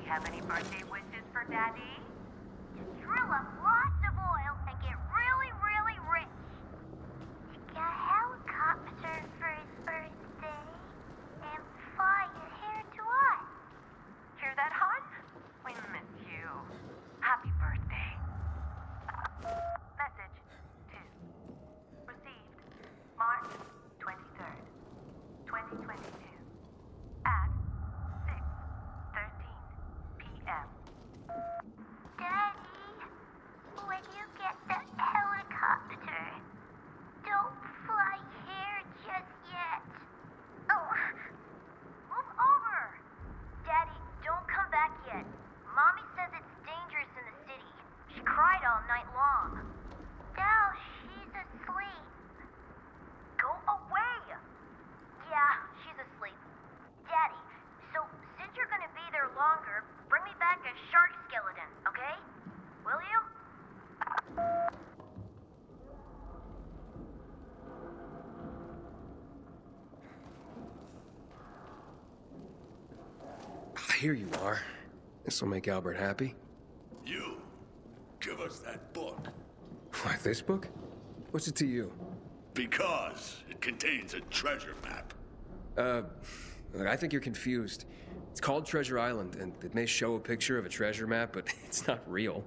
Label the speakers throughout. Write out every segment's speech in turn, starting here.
Speaker 1: have any birthday wishes for Daddy?
Speaker 2: Drill up lots of oil and get really, really rich. Get a helicopter for his birthday and fly it here to us.
Speaker 1: Hear that, hon? We miss you. Happy birthday. Message 2. Received March 23rd, 2022 at 6:13 p.m.
Speaker 2: Daddy, when you get the helicopter, don't fly here just yet. Oh, move over. Daddy, don't come back yet. Mommy says it's dangerous in the city. She cried all night long. Now she's asleep. Go away. Yeah, she's asleep. Daddy, so since you're gonna be there longer, bring me back a shark skeleton, okay? Will you?
Speaker 3: Here you are. This'll make Albert happy.
Speaker 4: You, give us that book.
Speaker 3: What, this book? What's it to you?
Speaker 4: Because it contains a treasure map.
Speaker 3: Look, I think you're confused. It's called Treasure Island, and it may show a picture of a treasure map, but it's not real.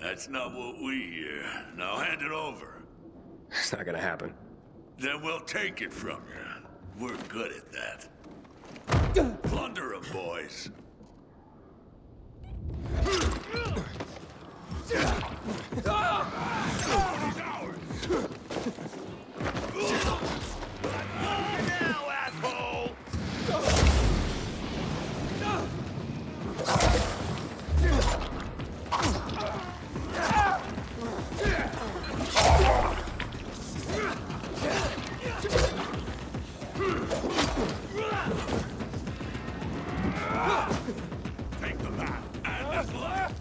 Speaker 4: That's not what we hear. Now hand it over.
Speaker 3: It's not gonna happen.
Speaker 4: Then we'll take it from you. We're good at that. Plunder 'em, boys. Now, asshole! Take the map and this light.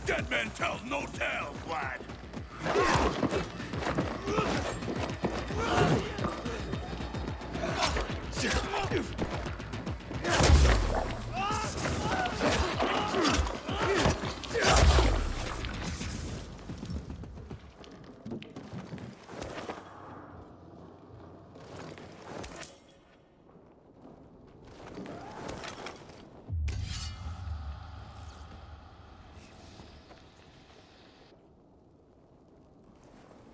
Speaker 4: Dead men tell no tales, lad.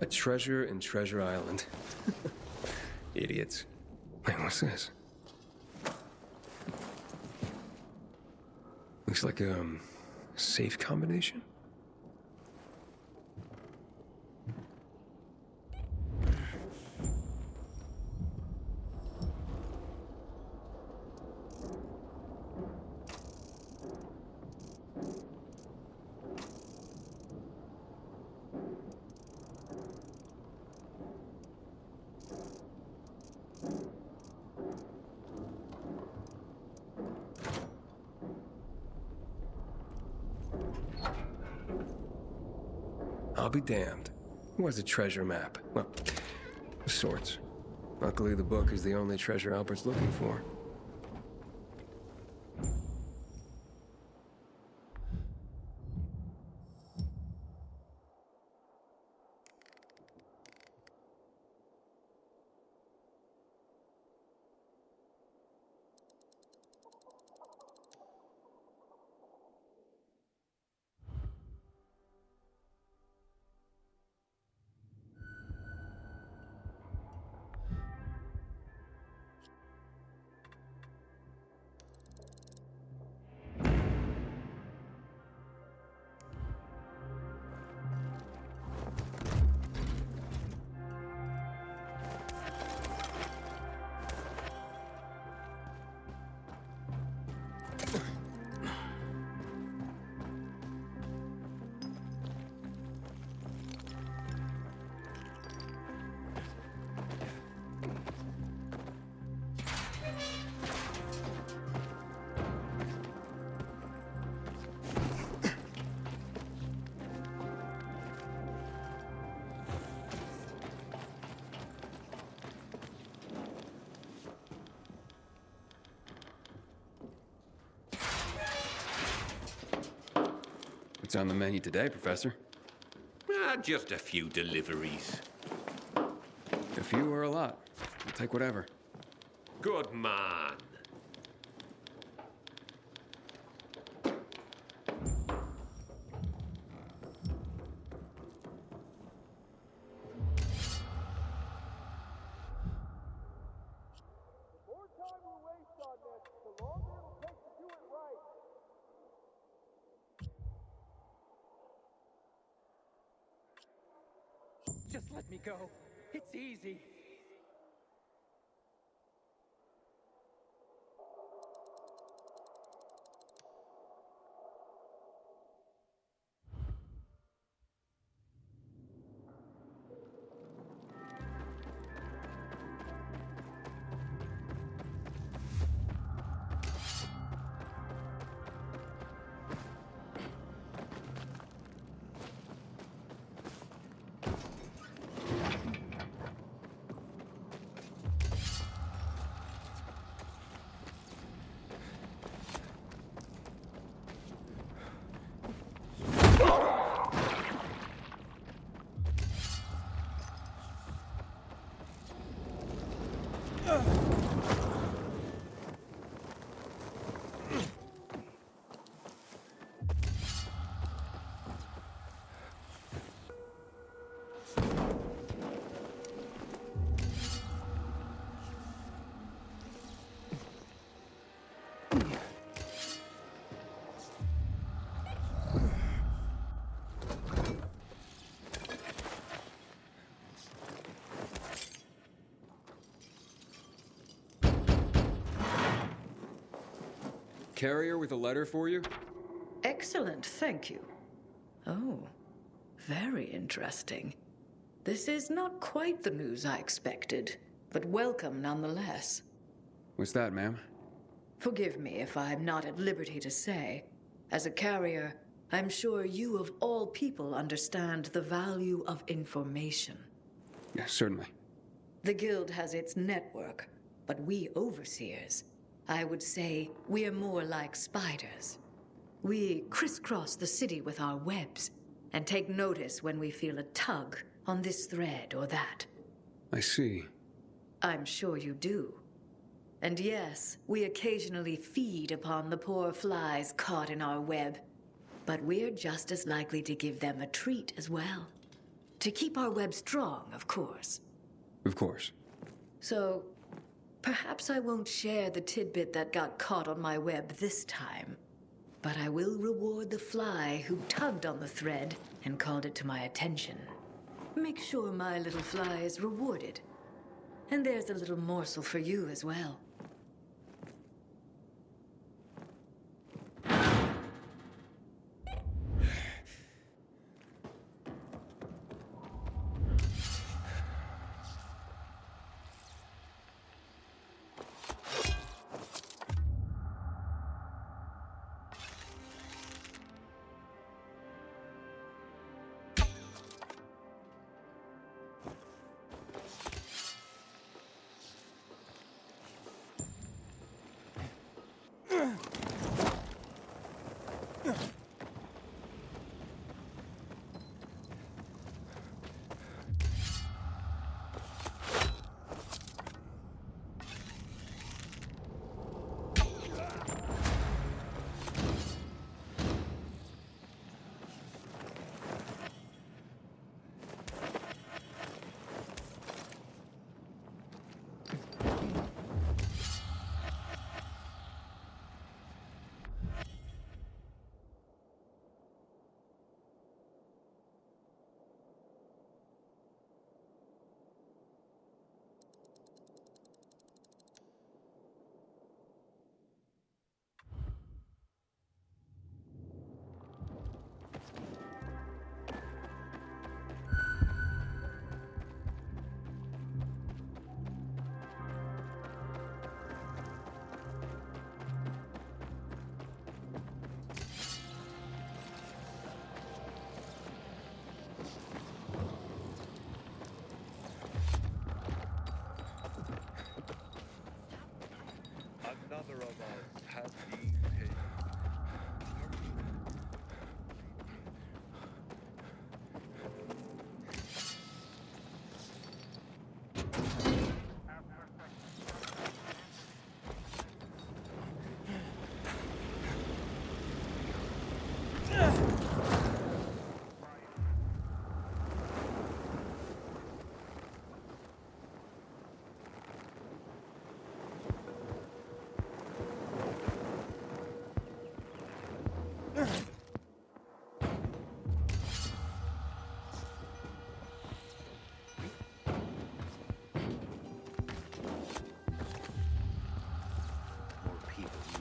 Speaker 3: A treasure in Treasure Island. Idiots. Wait, what's this? Looks like a safe combination. I'll be damned. It was a treasure map. Well, of sorts. Luckily, the book is the only treasure Albert's looking for. What's on the menu today, Professor?
Speaker 5: Just a few deliveries.
Speaker 3: A few or a lot? I'll take whatever.
Speaker 5: Good man.
Speaker 6: Just let me go. It's easy.
Speaker 3: Carrier with a letter for you?
Speaker 7: Excellent, thank you. Oh, very interesting. This is not quite the news I expected, but welcome nonetheless.
Speaker 3: What's that, ma'am?
Speaker 7: Forgive me if I'm not at liberty to say. As a carrier, I'm sure you of all people understand the value of information.
Speaker 3: Yes, certainly.
Speaker 7: The Guild has its network, but we overseers, I would say we're more like spiders. We crisscross the city with our webs and take notice when we feel a tug on this thread or that.
Speaker 3: I see.
Speaker 7: I'm sure you do. And yes, we occasionally feed upon the poor flies caught in our web, but we're just as likely to give them a treat as well. To keep our web strong, of course.
Speaker 3: Of course.
Speaker 7: So, perhaps I won't share the tidbit that got caught on my web this time, but I will reward the fly who tugged on the thread and called it to my attention. Make sure my little fly is rewarded. And there's a little morsel for you as well.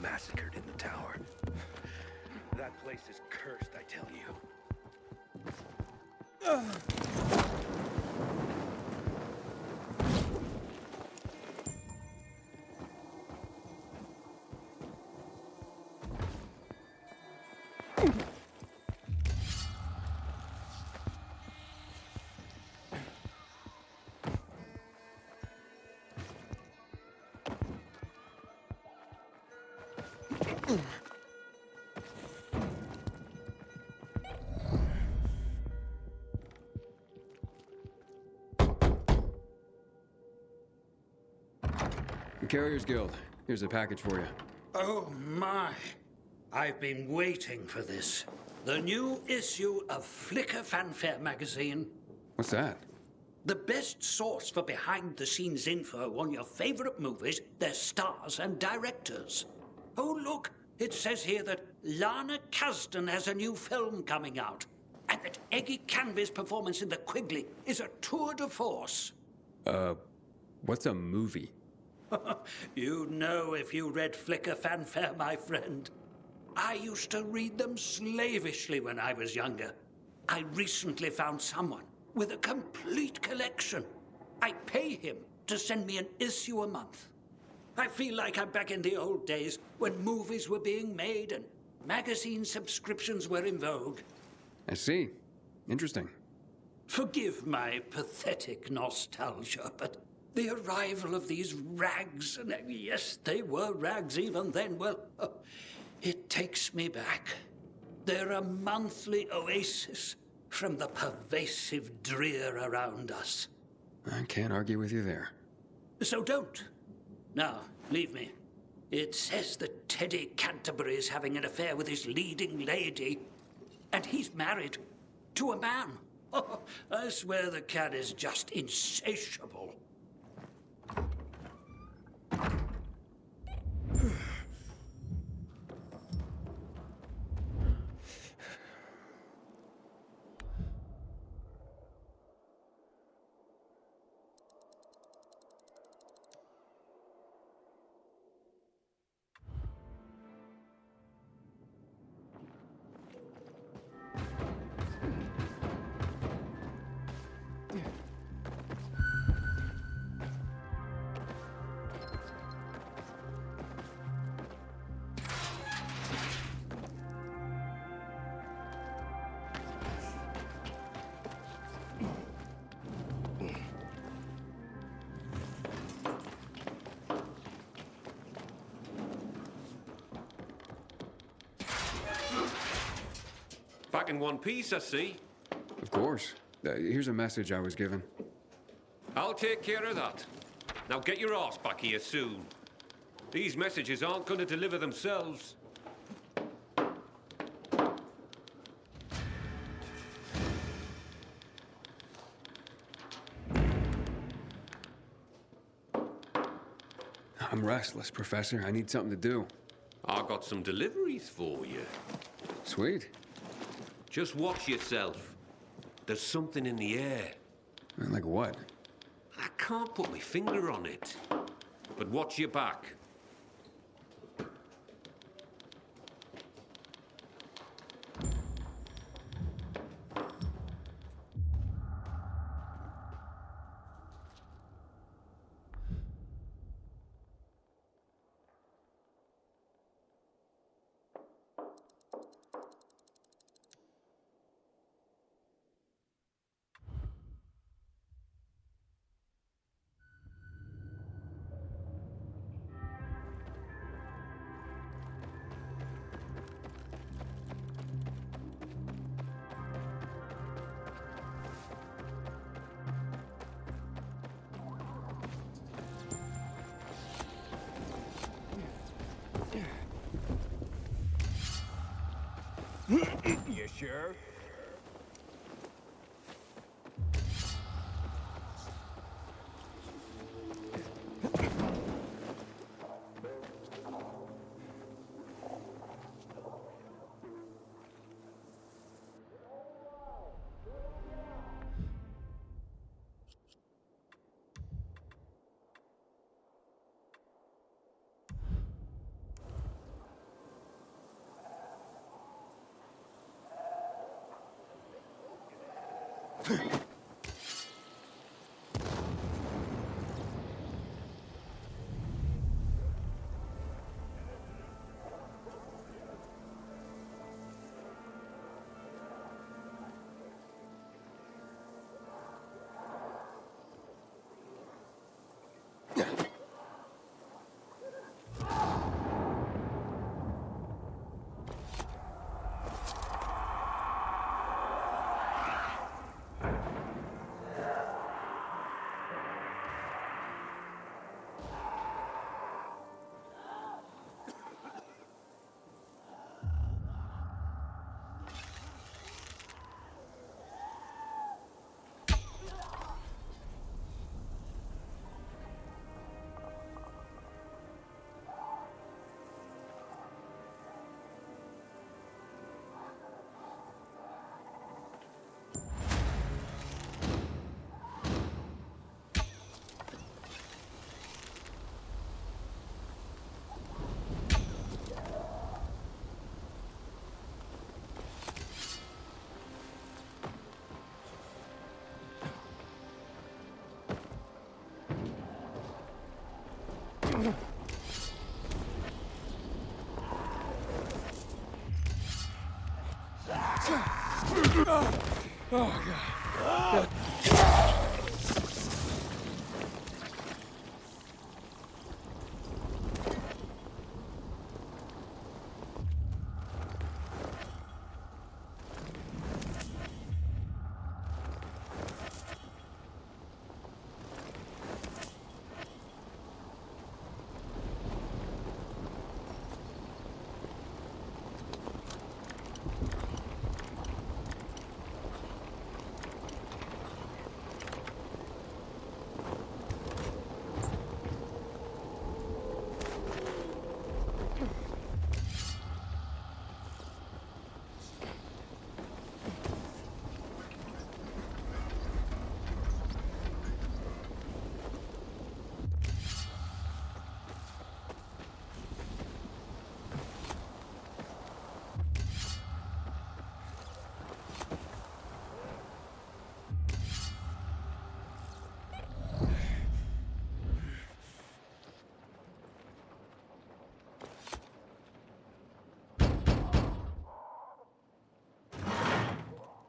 Speaker 8: massacred in the tower.
Speaker 6: That place is cursed, I tell you.
Speaker 3: The Carriers Guild. Here's a package for you.
Speaker 9: Oh my! I've been waiting for this. The new issue of Flicker Fanfare magazine.
Speaker 3: What's that?
Speaker 9: The best source for behind-the-scenes info on your favorite movies, their stars and directors. Oh, look! It says here that Lana Kasdan has a new film coming out, and that Eggy Canby's performance in The Quigley is a tour de force.
Speaker 3: What's a movie?
Speaker 9: You'd know if you read Flicker Fanfare, my friend. I used to read them slavishly when I was younger. I recently found someone with a complete collection. I pay him to send me an issue a month. I feel like I'm back in the old days when movies were being made and magazine subscriptions were in vogue.
Speaker 3: I see. Interesting.
Speaker 9: Forgive my pathetic nostalgia, but the arrival of these rags, and yes, they were rags even then, well, it takes me back. They're a monthly oasis from the pervasive drear around us.
Speaker 3: I can't argue with you there.
Speaker 9: So don't. Now, leave me. It says that Teddy Canterbury is having an affair with his leading lady, and he's married to a man. Oh, I swear the cat is just insatiable.
Speaker 5: Back in one piece, I see.
Speaker 3: Of course. Here's a message I was given.
Speaker 5: I'll take care of that. Now get your ass back here soon. These messages aren't going to deliver themselves.
Speaker 3: I'm restless, Professor. I need something to do.
Speaker 5: I got some deliveries for you.
Speaker 3: Sweet.
Speaker 5: Just watch yourself. There's something in the air.
Speaker 3: Like what?
Speaker 5: I can't put my finger on it. But watch your back.
Speaker 6: You sure?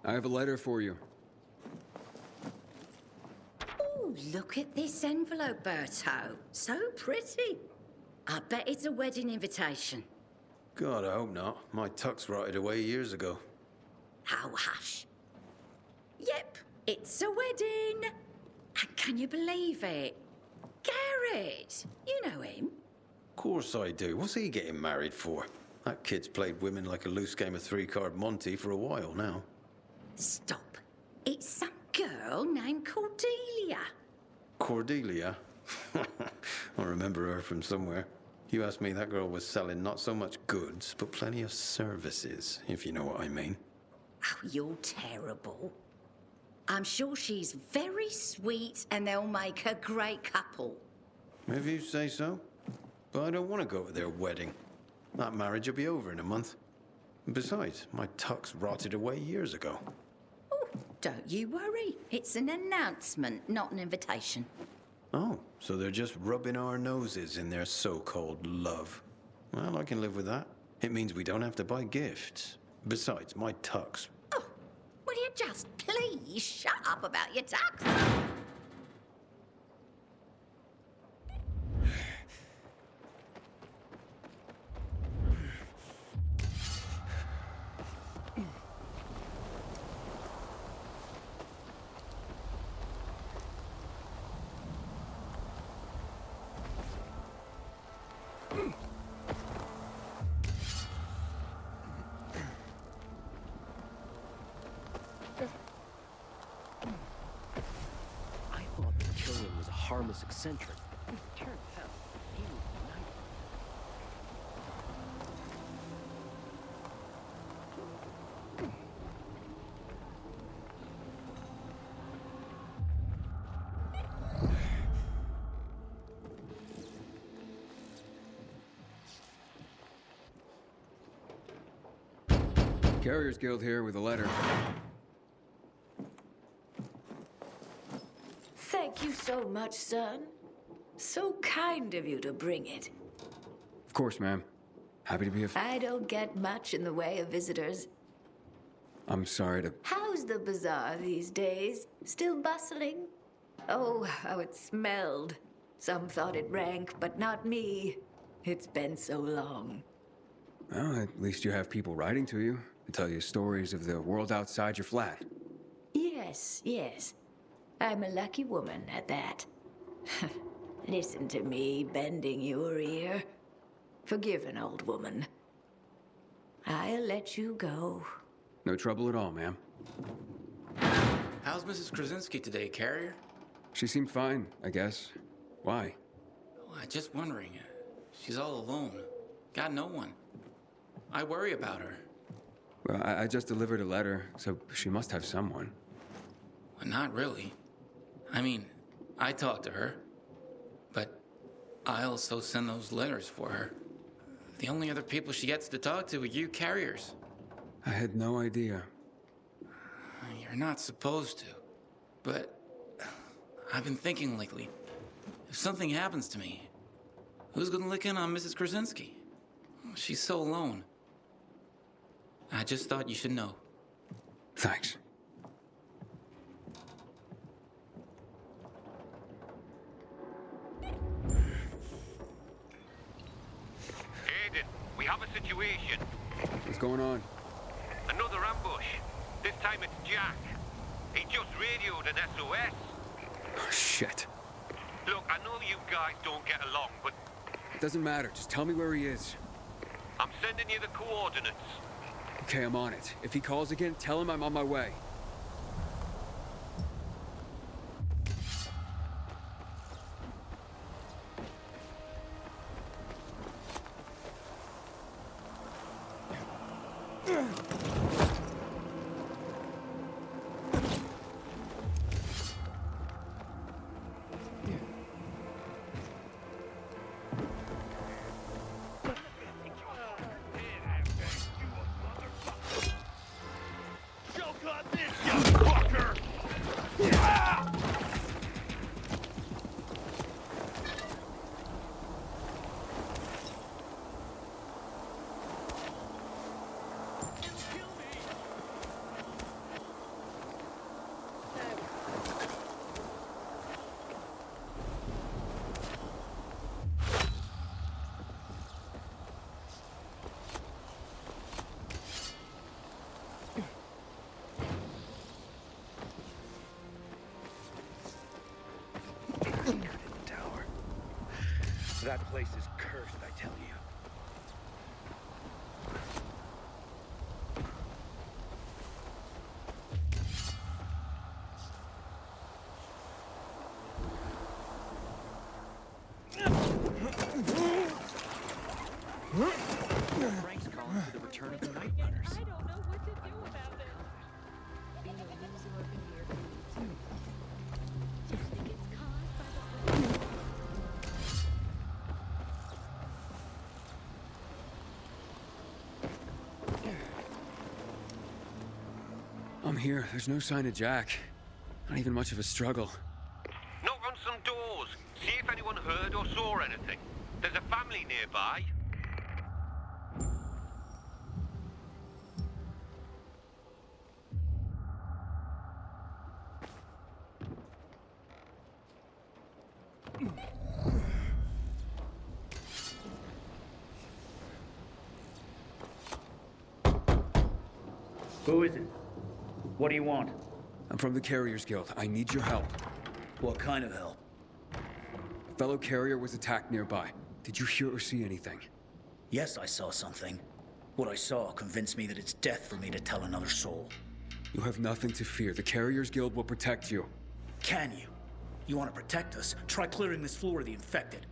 Speaker 3: I have a letter for you.
Speaker 8: Oh, look at this envelope, Berto. So pretty. I bet it's a wedding invitation.
Speaker 10: God, I hope not. My tux rotted away years ago.
Speaker 8: Oh, hush. Yep, it's a wedding. And can you believe it? Garrett, you know him.
Speaker 10: Of course I do. What's he getting married for? That kid's played women like a loose game of three-card Monty for a while now.
Speaker 8: Stop. It's some girl named Cordelia.
Speaker 10: Cordelia? I remember her from somewhere. You asked me, that girl was selling not so much goods, but plenty of services, if you know what I mean.
Speaker 8: Oh, you're terrible. I'm sure she's very sweet and they'll make a great couple.
Speaker 10: If you say so. But I don't want to go to their wedding. That marriage will be over in a month. Besides, my tux rotted away years ago.
Speaker 8: Oh, don't you worry. It's an announcement, not an invitation.
Speaker 10: Oh, so they're just rubbing our noses in their so-called love. Well, I can live with that. It means we don't have to buy gifts. Besides, my tux.
Speaker 8: Oh, will you just please shut up about your tux?
Speaker 11: I thought that Techland was a harmless eccentric. Turns out he was a nightmare.
Speaker 3: Carriers Guild here with a letter.
Speaker 7: so much, son. So kind of you to bring it.
Speaker 3: Of course, ma'am. Happy to be a...
Speaker 7: I don't get much in the way of visitors.
Speaker 3: I'm sorry to...
Speaker 7: How's the bazaar these days? Still bustling? Oh, how it smelled. Some thought it rank, but not me. It's been so long.
Speaker 3: Well, at least you have people writing to you to tell you stories of the world outside your flat.
Speaker 7: Yes, yes. I'm a lucky woman at that. Listen to me bending your ear. Forgive an old woman. I'll let you go.
Speaker 3: No trouble at all, ma'am.
Speaker 12: How's Mrs. Krasinski today, Carrier?
Speaker 3: She seemed fine, I guess. Why?
Speaker 12: Oh, I'm just wondering. She's all alone. Got no one. I worry about her.
Speaker 3: Well, I just delivered a letter, so she must have someone.
Speaker 12: Well, not really. I mean, I talk to her. But I also send those letters for her. The only other people she gets to talk to are you carriers.
Speaker 3: I had no idea.
Speaker 12: You're not supposed to. But I've been thinking lately, if something happens to me, who's gonna look in on Mrs. Krasinski? She's so alone. I just thought you should know.
Speaker 3: Thanks.
Speaker 5: Aiden, we have a situation.
Speaker 3: What's going on?
Speaker 5: Another ambush. This time it's Jack. He just radioed an SOS.
Speaker 3: Oh, shit.
Speaker 5: Look, I know you guys don't get along, but
Speaker 3: Doesn't matter. Just tell me where he is.
Speaker 5: I'm sending you the coordinates.
Speaker 3: Okay, I'm on it. If he calls again, tell him I'm on my way.
Speaker 6: That place is cursed, I tell you.
Speaker 11: Frank's calling for the return of the Night Runners.
Speaker 1: I don't know what to do about it.
Speaker 7: Being a loser of the year for me too.
Speaker 1: Do you think it's caused by the...
Speaker 3: I'm here. There's no sign of Jack. Not even much of a struggle.
Speaker 5: Knock on some doors. See if anyone heard or saw anything. There's a family nearby.
Speaker 13: Who is it? What do you want?
Speaker 3: I'm from the Carriers Guild. I need your help.
Speaker 13: What kind of help?
Speaker 3: A fellow carrier was attacked nearby. Did you hear or see anything?
Speaker 13: Yes, I saw something. What I saw convinced me that it's death for me to tell another soul.
Speaker 3: You have nothing to fear. The Carriers Guild will protect you.
Speaker 13: Can you? You want to protect us? Try clearing this floor of the infected.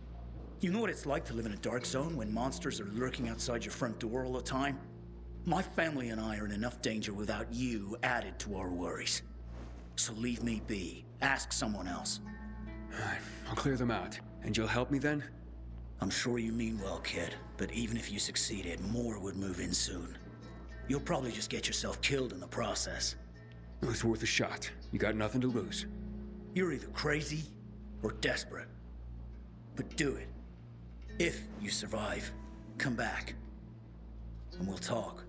Speaker 13: You know what it's like to live in a dark zone when monsters are lurking outside your front door all the time? My family and I are in enough danger without you added to our worries. So leave me be. Ask someone else.
Speaker 3: I'll clear them out. And you'll help me then?
Speaker 13: I'm sure you mean well, kid, but even if you succeeded, more would move in soon. You'll probably just get yourself killed in the process.
Speaker 3: It's worth a shot. You got nothing to lose.
Speaker 13: You're either crazy or desperate. But do it. If you survive, come back. And we'll talk.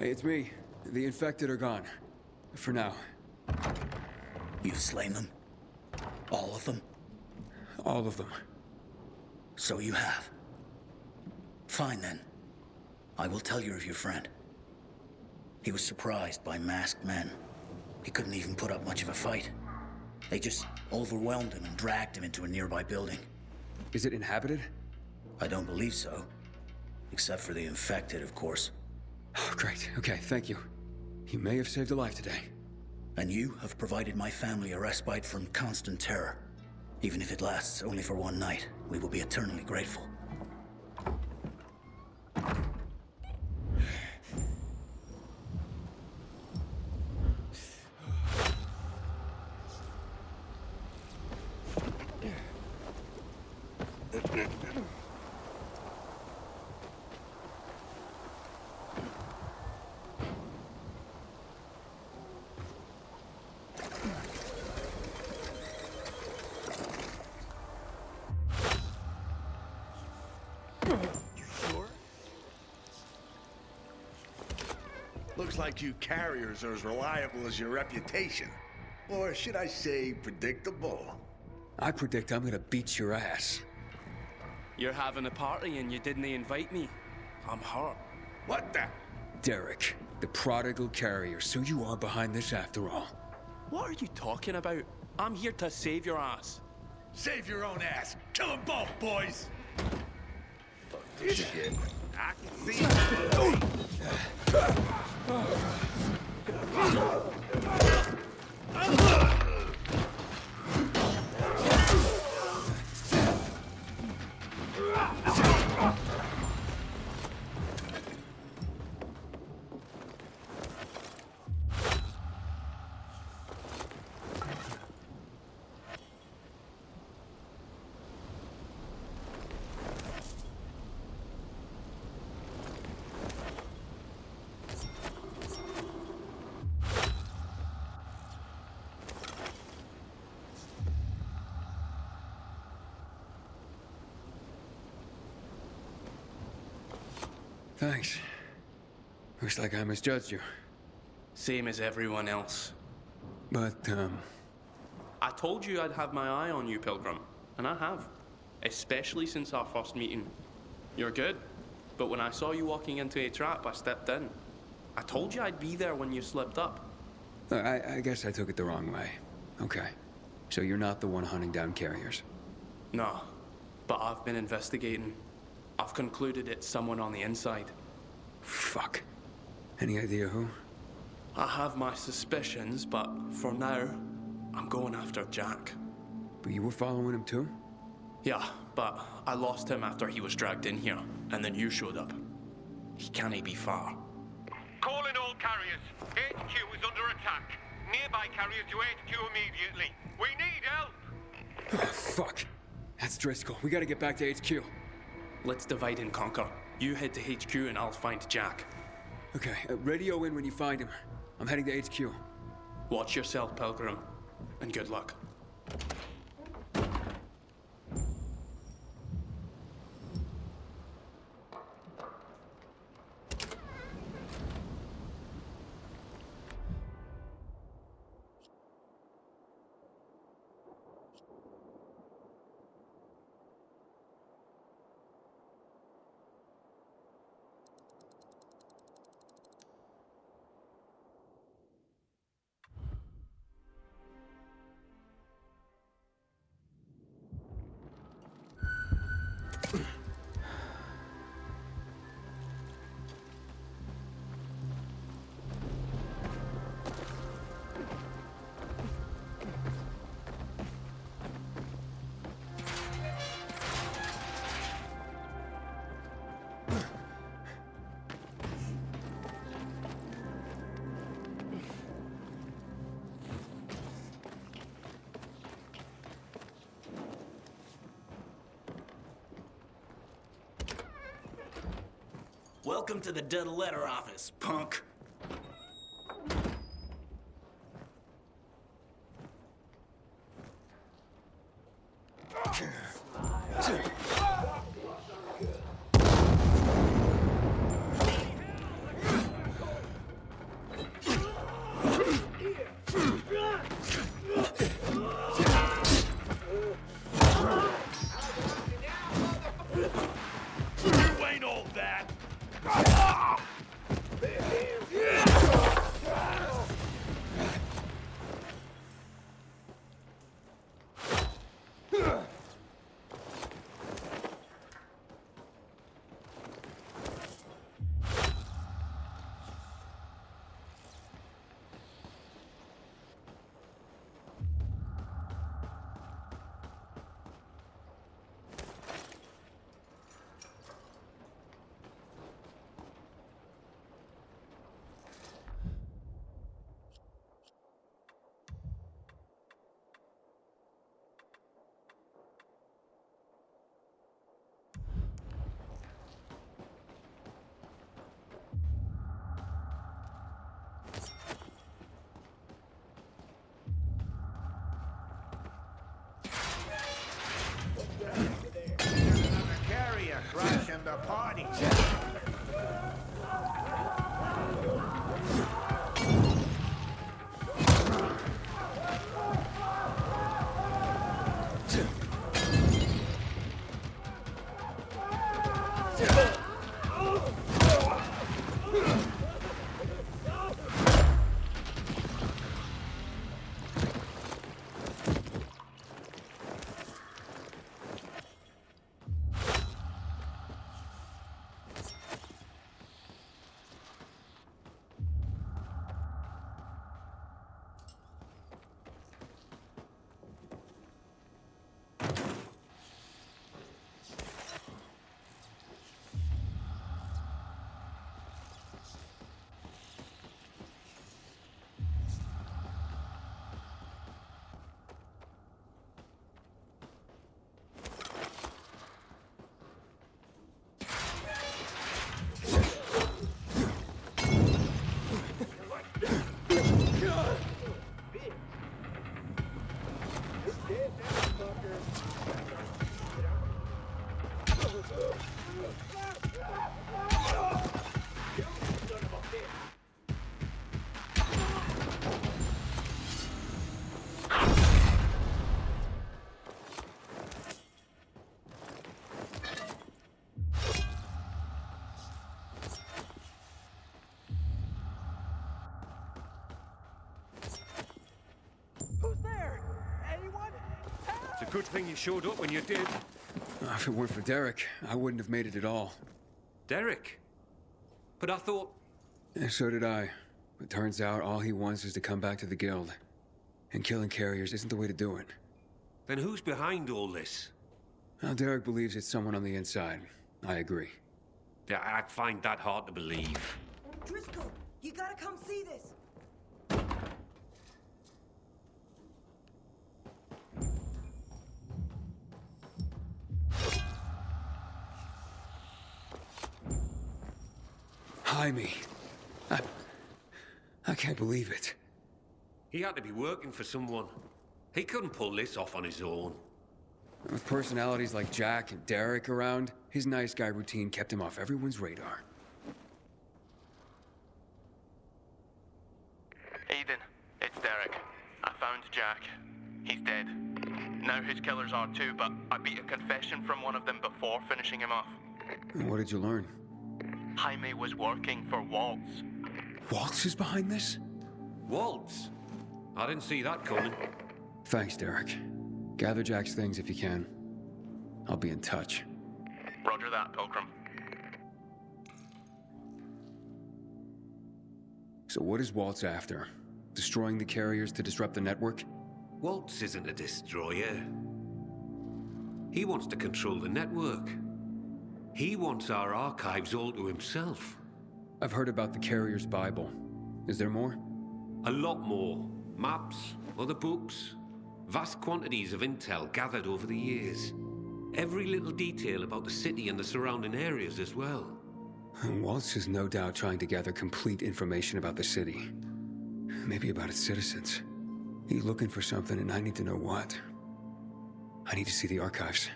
Speaker 3: Hey, it's me. The infected are gone. For now.
Speaker 13: You've slain them? All of them?
Speaker 3: All of them.
Speaker 13: So you have. Fine then. I will tell you of your friend. He was surprised by masked men. He couldn't even put up much of a fight. They just overwhelmed him and dragged him into a nearby building.
Speaker 3: Is it inhabited?
Speaker 13: I don't believe so. Except for the infected, of course.
Speaker 3: Oh, great. Okay, thank you. You may have saved a life today.
Speaker 13: And you have provided my family a respite from constant terror. Even if it lasts only for one night, we will be eternally grateful.
Speaker 4: Looks like you carriers are as reliable as your reputation. Or should I say, predictable?
Speaker 3: I predict I'm gonna beat your ass.
Speaker 11: You're having a party and you didn't invite me. I'm hurt.
Speaker 4: What the?
Speaker 3: Derek, the prodigal carrier, so you are behind this after all.
Speaker 11: What are you talking about? I'm here to save your ass.
Speaker 4: Save your own ass. Kill them both, boys. Fuck this shit. I can see
Speaker 3: Thanks. Looks like I misjudged you.
Speaker 11: Same as everyone else.
Speaker 3: But,
Speaker 11: I told you I'd have my eye on you, Pilgrim. And I have. Especially since our first meeting. You're good. But when I saw you walking into a trap, I stepped in. I told you I'd be there when you slipped up.
Speaker 3: I guess I took it the wrong way. Okay. So you're not the one hunting down carriers?
Speaker 11: No. But I've been investigating. I've concluded it's someone on the inside.
Speaker 3: Fuck. Any idea who?
Speaker 11: I have my suspicions, but for now, I'm going after Jack.
Speaker 3: But you were following him too?
Speaker 11: Yeah, but I lost him after he was dragged in here, and then you showed up. He can't be far.
Speaker 5: Calling all carriers. HQ is under attack. Nearby carriers to HQ immediately. We need help.
Speaker 3: Oh, fuck. That's Driscoll. We gotta get back to HQ.
Speaker 11: Let's divide and conquer. You head to HQ and I'll find Jack.
Speaker 3: Okay, radio in when you find him. I'm heading to HQ.
Speaker 11: Watch yourself, Pilgrim, and good luck.
Speaker 13: Welcome to the dead letter office, punk.
Speaker 4: You ain't all that.
Speaker 14: Carrier crashing the party.
Speaker 5: It's a good thing you showed up when you did.
Speaker 3: If it weren't for Derek, I wouldn't have made it at all.
Speaker 5: Derek? But I thought...
Speaker 3: Yeah, so did I. It turns out all he wants is to come back to the guild. And killing carriers isn't the way to do it.
Speaker 5: Then who's behind all this?
Speaker 3: Well, Derek believes it's someone on the inside. I agree.
Speaker 5: Yeah, I find that hard to believe.
Speaker 15: Driscoll, you gotta come see this.
Speaker 3: Jaime. I can't believe it.
Speaker 5: He had to be working for someone. He couldn't pull this off on his own.
Speaker 3: With personalities like Jack and Derek around, his nice guy routine kept him off everyone's radar.
Speaker 11: Aiden, it's Derek. I found Jack. He's dead. Now his killers are too, but I beat a confession from one of them before finishing him off.
Speaker 3: What did you learn?
Speaker 11: Jaime was working for Waltz.
Speaker 3: Waltz is behind this?
Speaker 5: Waltz? I didn't see that coming.
Speaker 3: Thanks, Derek. Gather Jack's things if you can. I'll be in touch.
Speaker 11: Roger that, Pilgrim.
Speaker 3: So what is Waltz after? Destroying the carriers to disrupt the network?
Speaker 5: Waltz isn't a destroyer. He wants to control the network. He wants our archives all to himself.
Speaker 3: I've heard about the carrier's Bible. Is there more?
Speaker 5: A lot more. Maps, other books, vast quantities of intel gathered over the years. Every little detail about the city and the surrounding areas as well.
Speaker 3: Waltz is no doubt trying to gather complete information about the city. Maybe about its citizens. He's looking for something and I need to know what. I need to see the archives.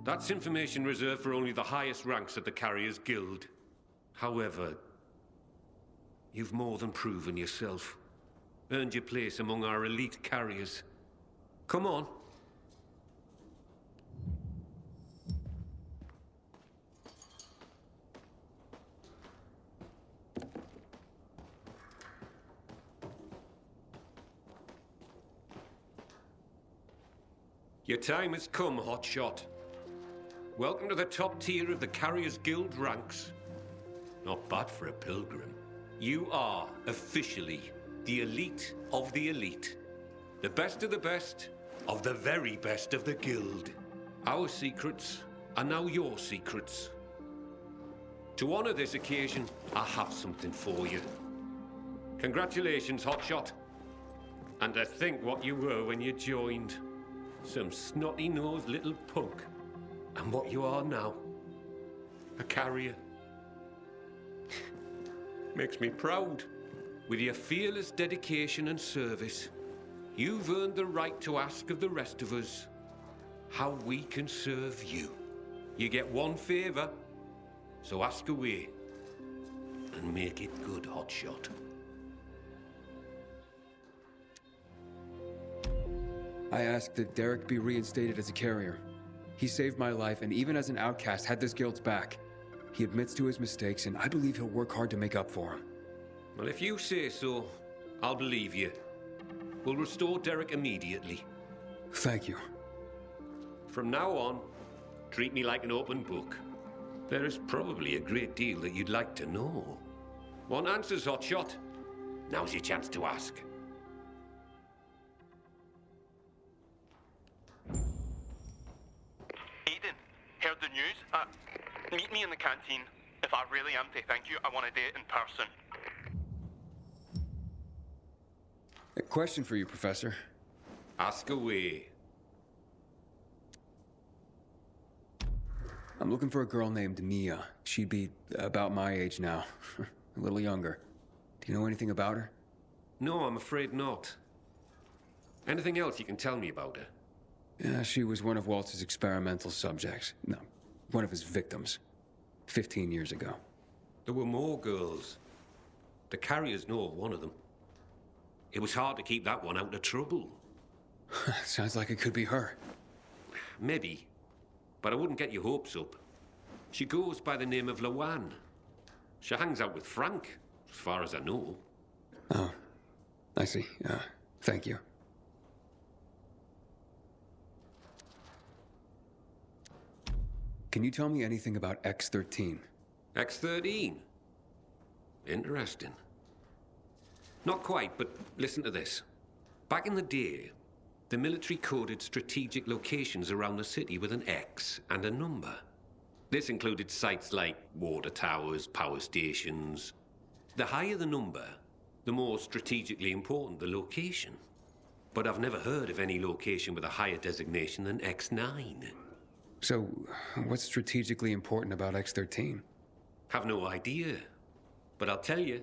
Speaker 5: That's information reserved for only the highest ranks of the Carriers Guild. However, you've more than proven yourself. Earned your place among our elite carriers. Come on. Your time has come, Hotshot. Welcome to the top tier of the Carriers Guild ranks. Not bad for a pilgrim. You are officially the elite of the elite. The best of the best of the very best of the guild. Our secrets are now your secrets. To honor this occasion, I have something for you. Congratulations, Hotshot. And to think what you were when you joined. Some snotty-nosed little punk. And what you are now. A carrier. Makes me proud. With your fearless dedication and service, you've earned the right to ask of the rest of us how we can serve you. You get one favor, so ask away. And make it good, Hotshot.
Speaker 3: I asked that Derek be reinstated as a carrier. He saved my life, and even as an outcast, had this guild's back. He admits to his mistakes, and I believe he'll work hard to make up for them.
Speaker 5: Well, if you say so, I'll believe you. We'll restore Derek immediately.
Speaker 3: Thank you.
Speaker 5: From now on, treat me like an open book. There is probably a great deal that you'd like to know. Want answers, Hotshot? Now's your chance to ask.
Speaker 11: Aiden, heard the news? Meet me in the canteen. If I really am to thank you, I want to do it in person.
Speaker 3: A question for you, Professor.
Speaker 5: Ask away.
Speaker 3: I'm looking for a girl named Mia. She'd be about my age now. A little younger. Do you know anything about her?
Speaker 5: No, I'm afraid not. Anything else you can tell me about her?
Speaker 3: Yeah, she was one of Waltz's experimental subjects. No, one of his victims. 15 years ago.
Speaker 5: There were more girls. The carriers know of one of them. It was hard to keep that one out of trouble.
Speaker 3: Sounds like it could be her.
Speaker 5: Maybe. But I wouldn't get your hopes up. She goes by the name of Lawan. She hangs out with Frank, as far as I know.
Speaker 3: Oh, I see. Thank you. Can you tell me anything about X-13?
Speaker 5: X-13? Interesting. Not quite, but listen to this. Back in the day, the military coded strategic locations around the city with an X and a number. This included sites like water towers, power stations. The higher the number, the more strategically important the location. But I've never heard of any location with a higher designation than X9.
Speaker 3: So, what's strategically important about X-13?
Speaker 5: Have no idea. but I'll tell you,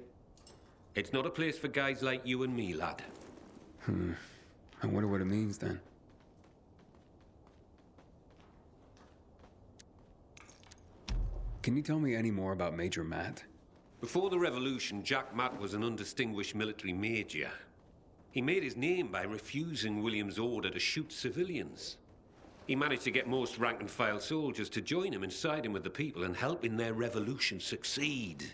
Speaker 5: it's not a place for guys like you and me, lad.
Speaker 3: I wonder what it means then. Can you tell me any more about Major Matt?
Speaker 5: Before the revolution, Jack Matt was an undistinguished military major. He made his name by refusing William's order to shoot civilians. He managed to get most rank-and-file soldiers to join him and side him with the people and help in their revolution succeed.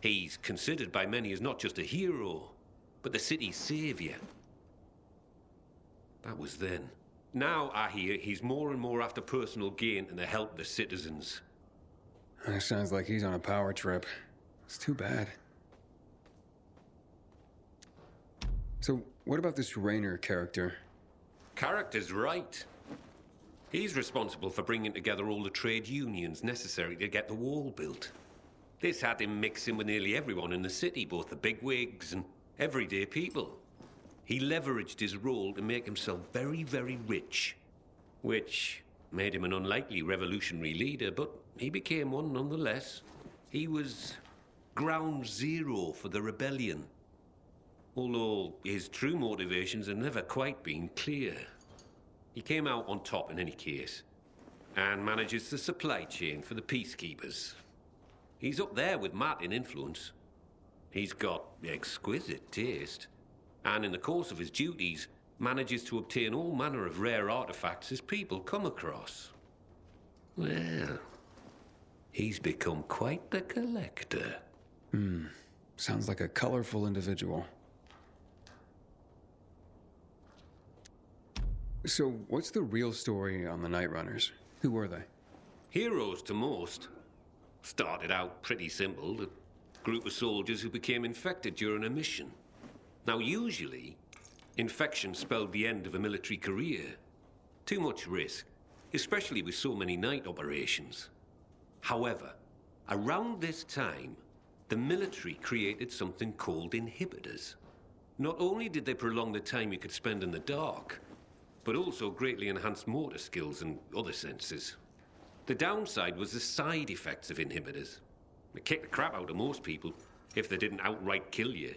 Speaker 5: He's considered by many as not just a hero, but the city's savior. That was then. Now, I hear, he's more and more after personal gain and to help the citizens.
Speaker 3: That sounds like he's on a power trip. It's too bad. So, what about this Raynor character?
Speaker 5: Character's right. He's responsible for bringing together all the trade unions necessary to get the wall built. This had him mixing with nearly everyone in the city, both the bigwigs and everyday people. He leveraged his role to make himself very, very rich, which made him an unlikely revolutionary leader, but he became one nonetheless. He was ground zero for the rebellion, although his true motivations have never quite been clear. He came out on top in any case, and manages the supply chain for the peacekeepers. He's up there with Matt in influence. He's got exquisite taste, and in the course of his duties, manages to obtain all manner of rare artifacts his people come across. Well, he's become quite the collector.
Speaker 3: Sounds like a colorful individual. So, what's the real story on the Night Runners? Who were they?
Speaker 5: Heroes to most. Started out pretty simple, a group of soldiers who became infected during a mission. Now, usually, infection spelled the end of a military career. Too much risk, especially with so many night operations. However, around this time, the military created something called inhibitors. Not only did they prolong the time you could spend in the dark, but also greatly enhanced motor skills and other senses. The downside was the side effects of inhibitors. They kicked the crap out of most people if they didn't outright kill you.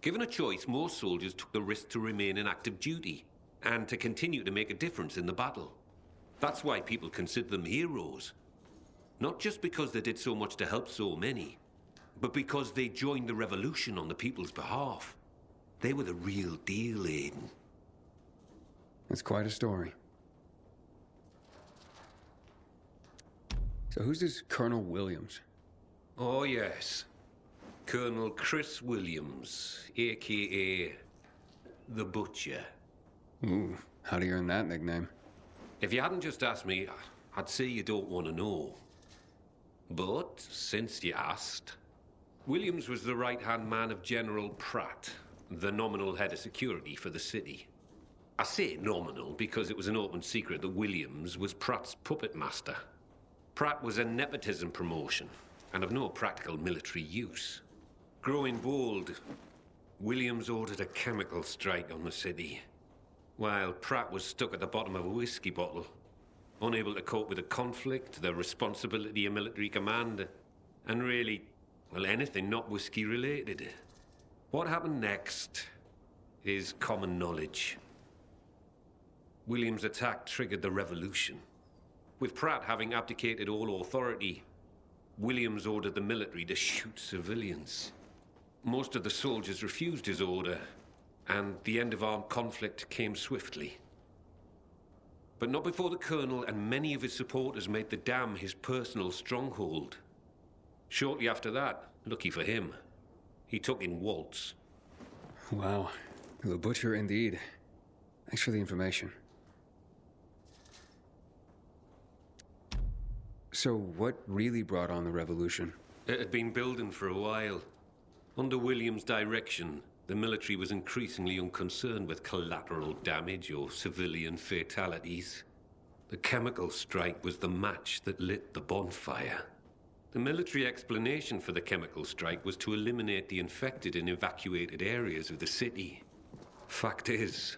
Speaker 5: Given a choice, most soldiers took the risk to remain in active duty and to continue to make a difference in the battle. That's why people consider them heroes. Not just because they did so much to help so many, but because they joined the revolution on the people's behalf. They were the real deal, Aiden.
Speaker 3: That's quite a story. So who's this Colonel Williams?
Speaker 5: Oh, yes. Colonel Chris Williams, a.k.a. The Butcher.
Speaker 3: Ooh, how do you earn that nickname?
Speaker 5: If you hadn't just asked me, I'd say you don't want to know. But, since you asked, Williams was the right-hand man of General Pratt, the nominal head of security for the city. I say nominal because it was an open secret that Williams was Pratt's puppet master. Pratt was a nepotism promotion and of no practical military use. Growing bold, Williams ordered a chemical strike on the city, while Pratt was stuck at the bottom of a whiskey bottle, unable to cope with the conflict, the responsibility of military command, and really, well, anything not whiskey related. What happened next is common knowledge. Williams' attack triggered the revolution. With Pratt having abdicated all authority, Williams ordered the military to shoot civilians. Most of the soldiers refused his order, and the end of armed conflict came swiftly. But not before the colonel and many of his supporters made the dam his personal stronghold. Shortly after that, lucky for him, he took in Waltz.
Speaker 3: Wow, the Butcher indeed. Thanks for the information. So what really brought on the revolution?
Speaker 5: It had been building for a while. Under Williams' direction, the military was increasingly unconcerned with collateral damage or civilian fatalities. The chemical strike was the match that lit the bonfire. The military explanation for the chemical strike was to eliminate the infected in evacuated areas of the city. Fact is,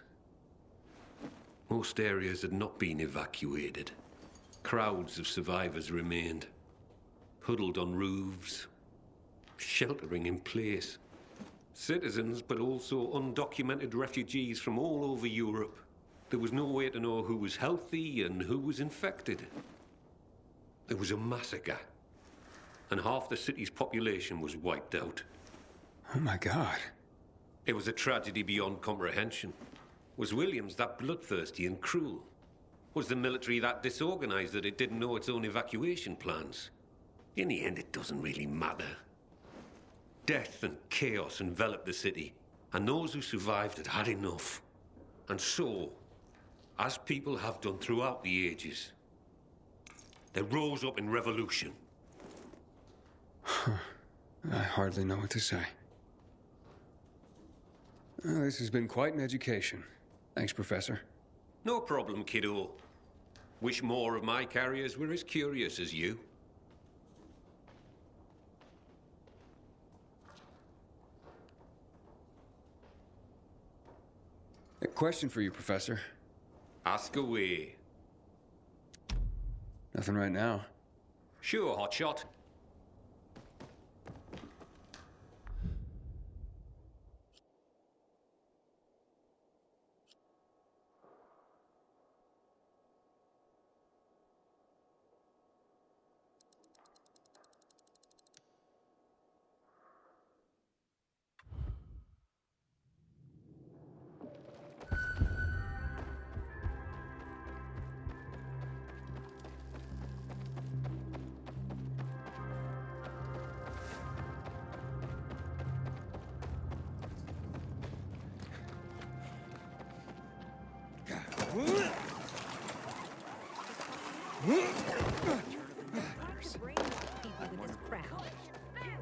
Speaker 5: most areas had not been evacuated. Crowds of survivors remained, huddled on roofs, sheltering in place. Citizens, but also undocumented refugees from all over Europe. There was no way to know who was healthy and who was infected. There was a massacre, and half the city's population was wiped out.
Speaker 3: Oh my God.
Speaker 5: It was a tragedy beyond comprehension. Was Williams that bloodthirsty and cruel? Was the military that disorganized that it didn't know its own evacuation plans? In the end, it doesn't really matter. Death and chaos enveloped the city, and those who survived had had enough. And so, as people have done throughout the ages, they rose up in revolution.
Speaker 3: I hardly know what to say. This has been quite an education. Thanks, Professor.
Speaker 5: No problem, kiddo. Wish more of my carriers were as curious as you.
Speaker 3: A question for you, Professor.
Speaker 5: Ask away.
Speaker 3: Nothing right now.
Speaker 5: Sure, hotshot.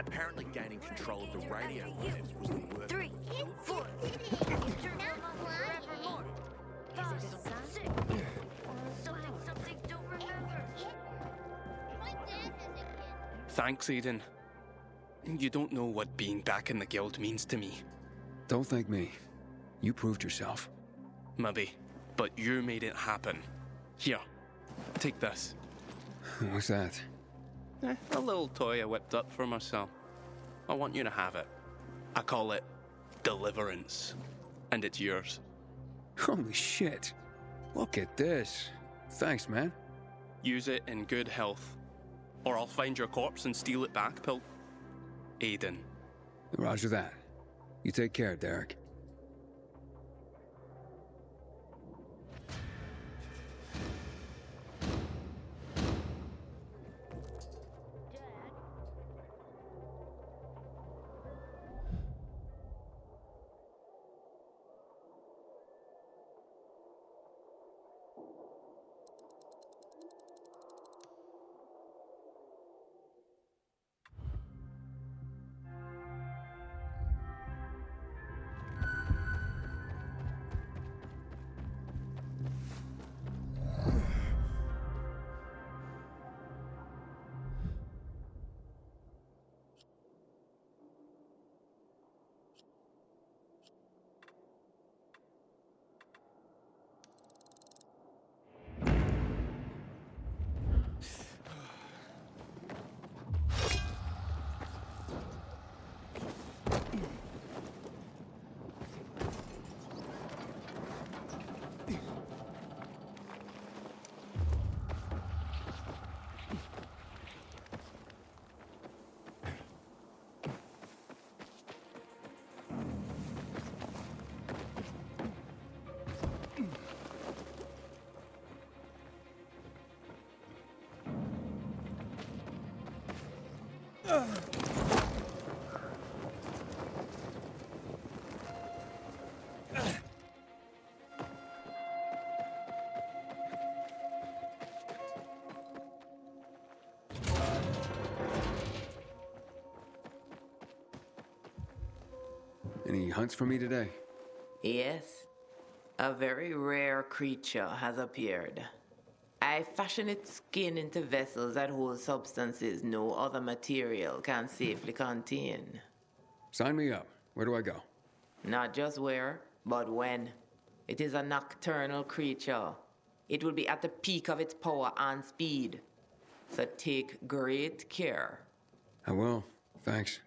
Speaker 6: Apparently gaining control of the radio waves was the worst.
Speaker 2: 3, 4. Something don't remember.
Speaker 11: Thanks, Aiden. You don't know what being back in the guild means to me.
Speaker 3: Don't thank me. You proved yourself.
Speaker 11: Maybe, but you made it happen. Here, take this.
Speaker 3: What's that?
Speaker 11: A little toy I whipped up for myself. I want you to have it. I call it Deliverance. And it's yours.
Speaker 3: Holy shit. Look at this. Thanks, man.
Speaker 11: Use it in good health. Or I'll find your corpse and steal it back, Aiden.
Speaker 3: Roger that. You take care, Derek. Any hunts for me today?
Speaker 14: Yes. A very rare creature has appeared. I fashion its skin into vessels that hold substances no other material can safely contain.
Speaker 3: Sign me up. Where do I go?
Speaker 14: Not just where, but when. It is a nocturnal creature. It will be at the peak of its power and speed. So take great care.
Speaker 3: I will. Thanks.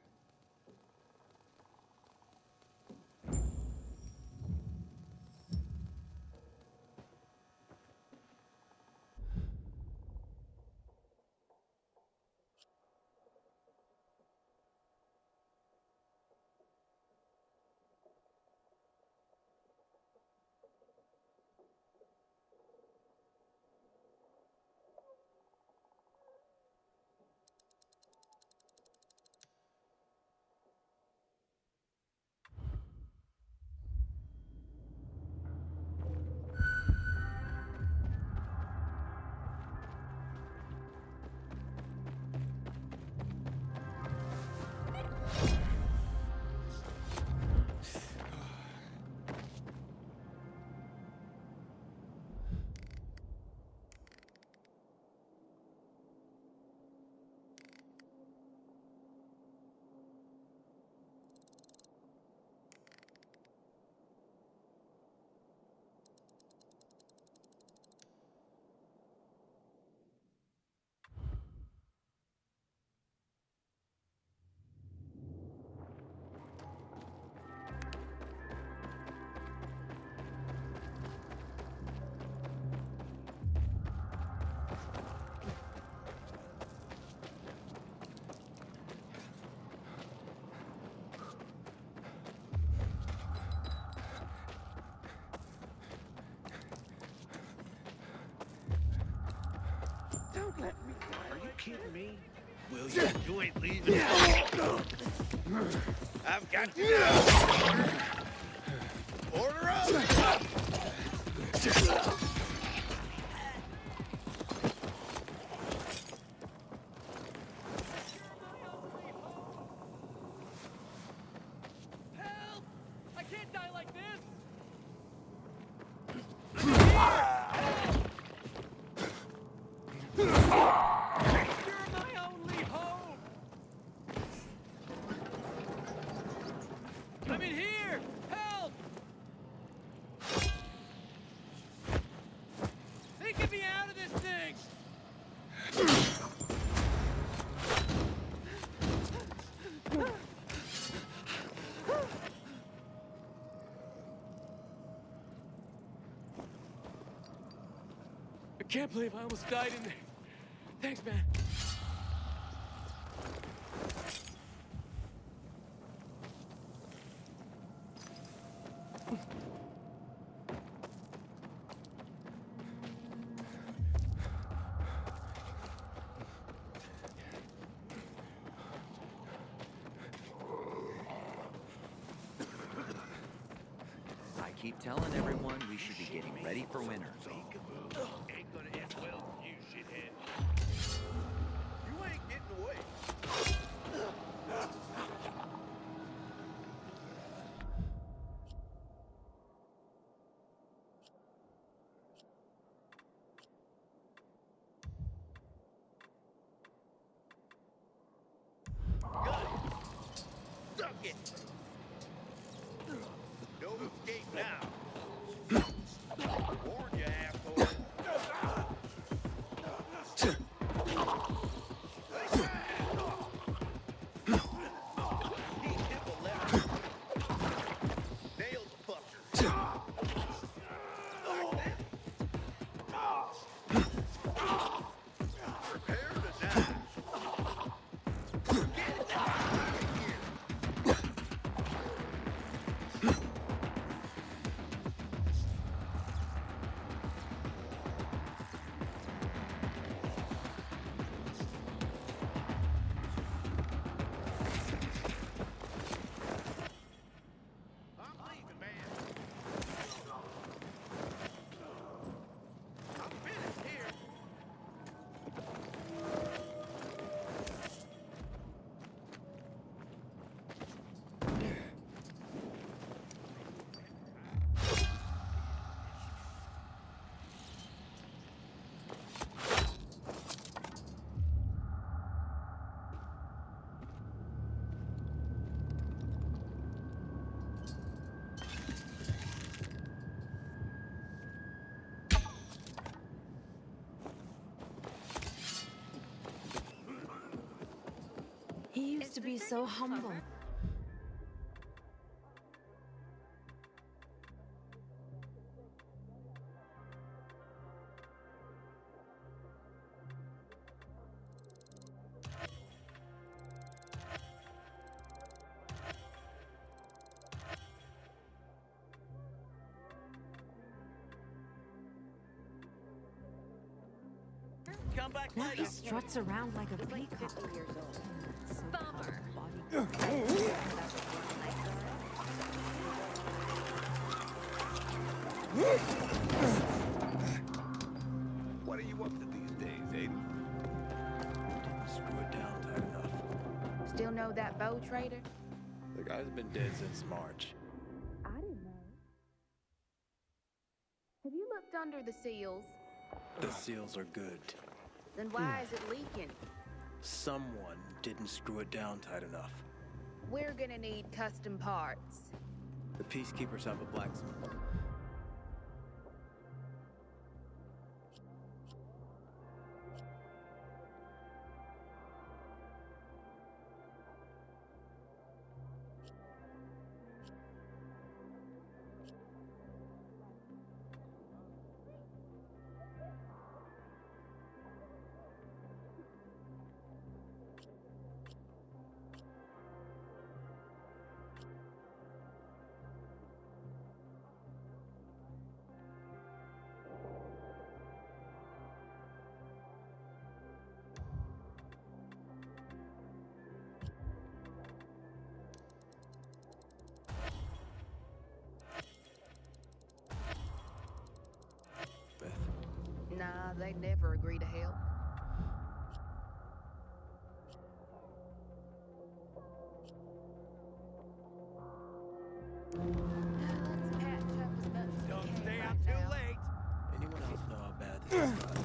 Speaker 6: kidding me? Will you? You ain't leaving. I've got to go. Order up!
Speaker 16: Help! I can't die like this! You're my only hope! I'm in here! Help! They get me out of this thing! I can't believe I almost died in there. Thanks, man.
Speaker 17: I keep telling everyone we should be getting ready for winter.
Speaker 6: Ain't gonna end well for you, shithead. You ain't getting away. Got it. Suck it. No escape now. Warn you, asshole. Keep him a left. Nail the fucker. Like that. Prepare to die. Get it out of here. I'm leaving, man. I'm finished here.
Speaker 18: He used to be so humble.
Speaker 6: Come back
Speaker 18: Now
Speaker 6: later.
Speaker 18: he struts around like a peacock. 50 years old.
Speaker 1: Bummer.
Speaker 6: What are you up to these days, Aiden?
Speaker 10: Didn't screw it down tight enough.
Speaker 19: Still know that bow trader?
Speaker 10: The guy's been dead since March.
Speaker 19: I didn't know. Have you looked under the seals?
Speaker 10: The seals are good.
Speaker 19: Then why is it leaking?
Speaker 10: Someone didn't screw it down tight enough.
Speaker 19: We're gonna need custom parts.
Speaker 10: The peacekeepers have a blacksmith.
Speaker 19: they'd never agree to help. Let's patch up as much as
Speaker 6: Don't
Speaker 19: we can
Speaker 6: stay
Speaker 19: right
Speaker 6: up too
Speaker 19: now.
Speaker 6: late.
Speaker 13: Anyone else know how bad this has gotten?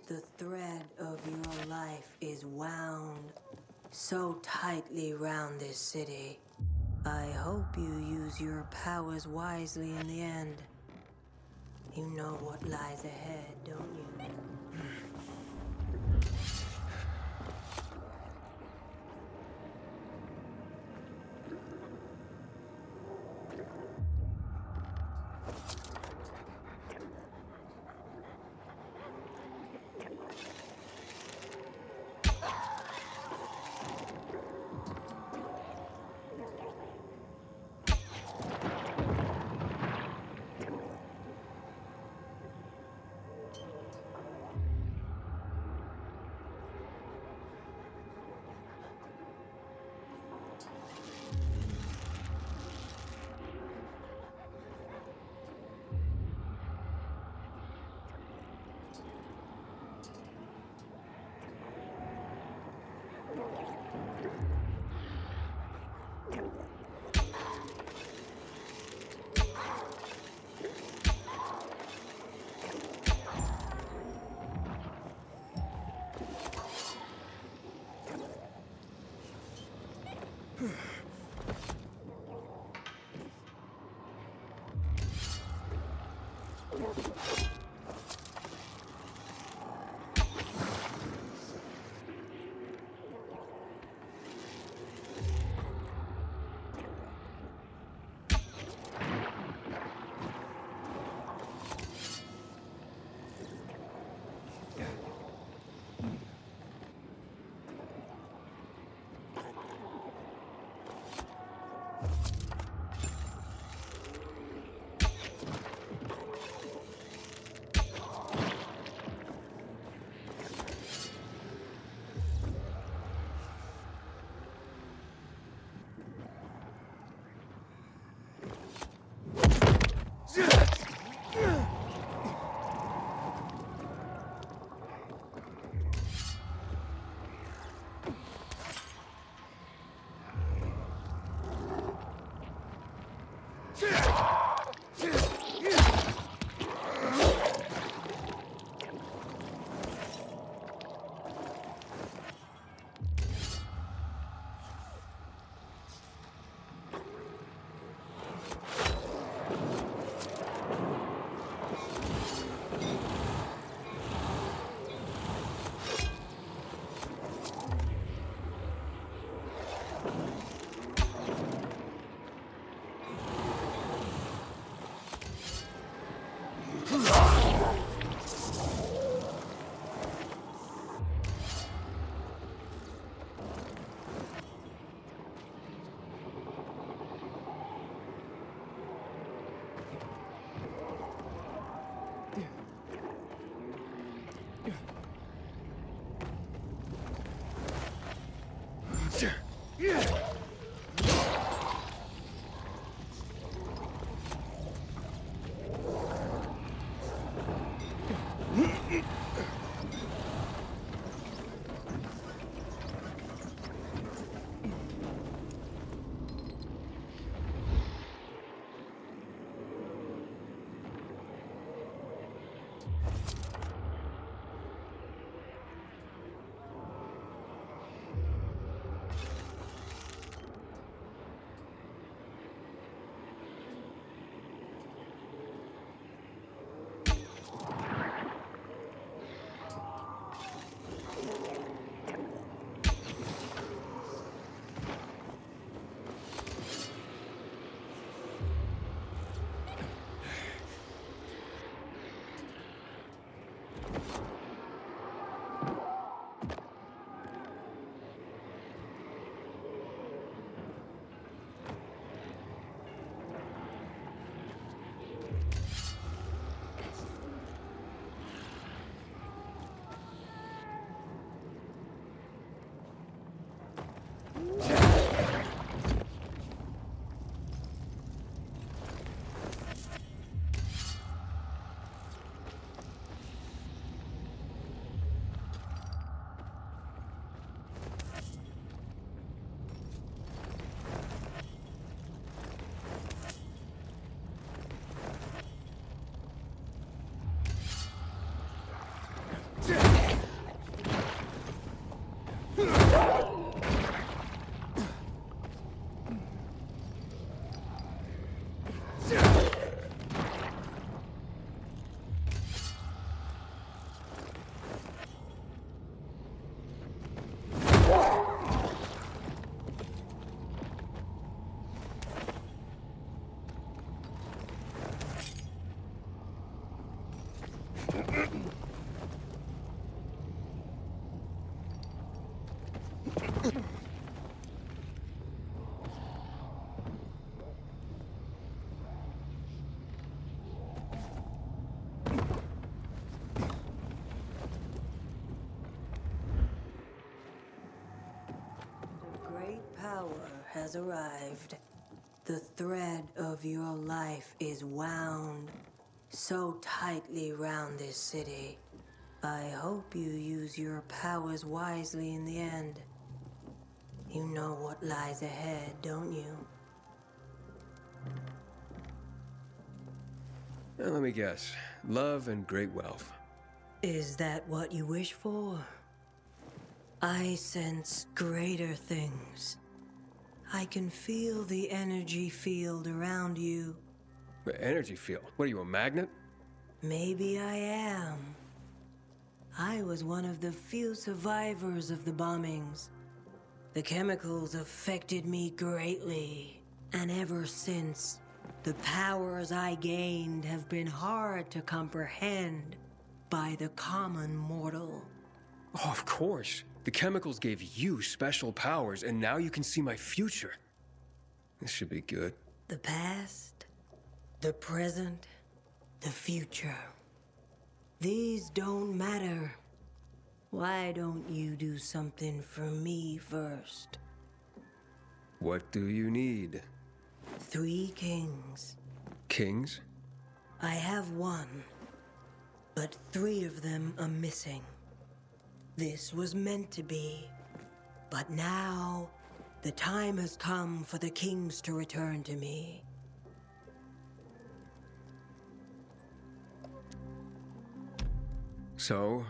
Speaker 15: The thread of your life is wound so tightly round this city. I hope you use your powers wisely in the end. You know what lies ahead, don't you? power has arrived. The thread of your life is wound so tightly round this city. I hope you use your powers wisely in the end. You know what lies ahead, don't you?
Speaker 3: Now, let me guess. Love and great wealth.
Speaker 15: Is that what you wish for? I sense greater things. I can feel the energy field around you.
Speaker 3: The energy field? What are you, a magnet?
Speaker 15: Maybe I am. I was one of the few survivors of the bombings. The chemicals affected me greatly, and ever since, the powers I gained have been hard to comprehend by the common mortal.
Speaker 3: Oh, of course. The chemicals gave you special powers, and now you can see my future. This should be good.
Speaker 15: The past, the present, the future. These don't matter. Why don't you do something for me first?
Speaker 3: What do you need?
Speaker 15: 3 kings.
Speaker 3: Kings?
Speaker 15: I have 1, but 3 of them are missing. This was meant to be, but now the time has come for the kings to return to me.
Speaker 3: So,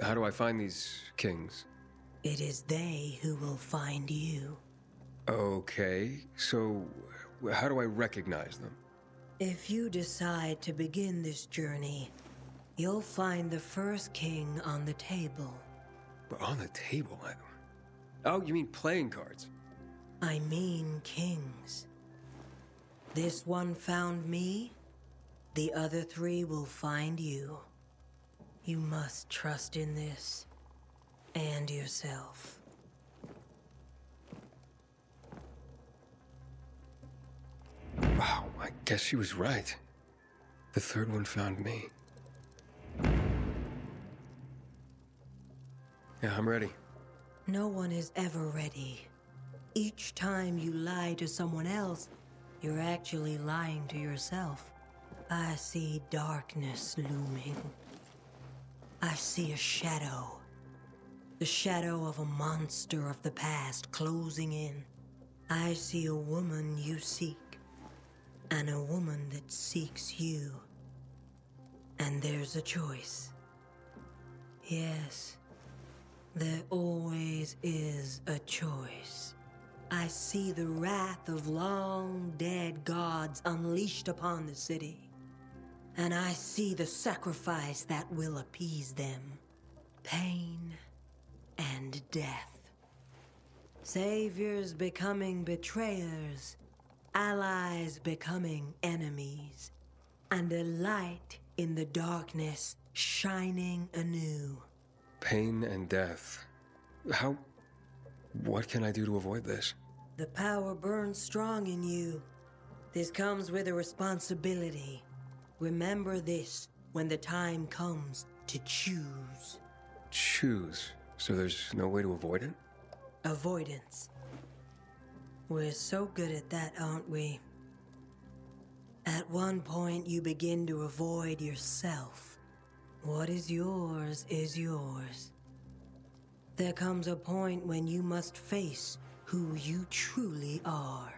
Speaker 3: how do I find these kings?
Speaker 15: It is they who will find you.
Speaker 3: Okay, so how do I recognize them?
Speaker 15: If you decide to begin this journey, you'll find the first king on the table.
Speaker 3: But on the table? Oh, you mean playing cards?
Speaker 15: I mean kings. This one found me, the other 3 will find you. You must trust in this, and yourself.
Speaker 3: Wow, I guess she was right. The third one found me. Yeah, I'm ready.
Speaker 15: No one is ever ready. Each time you lie to someone else, you're actually lying to yourself. I see darkness looming. I see a shadow. The shadow of a monster of the past closing in. I see a woman you seek, and a woman that seeks you. And there's a choice. Yes, there always is a choice. I see the wrath of long-dead gods unleashed upon the city. And I see the sacrifice that will appease them. Pain and death. Saviors becoming betrayers. Allies becoming enemies. And a light in the darkness shining anew.
Speaker 3: Pain and death. What can I do to avoid this?
Speaker 15: The power burns strong in you. This comes with a responsibility. Remember this when the time comes to choose.
Speaker 3: Choose? So there's no way to avoid it?
Speaker 15: Avoidance. We're so good at that, aren't we? At one point, you begin to avoid yourself. What is yours is yours. There comes a point when you must face who you truly are.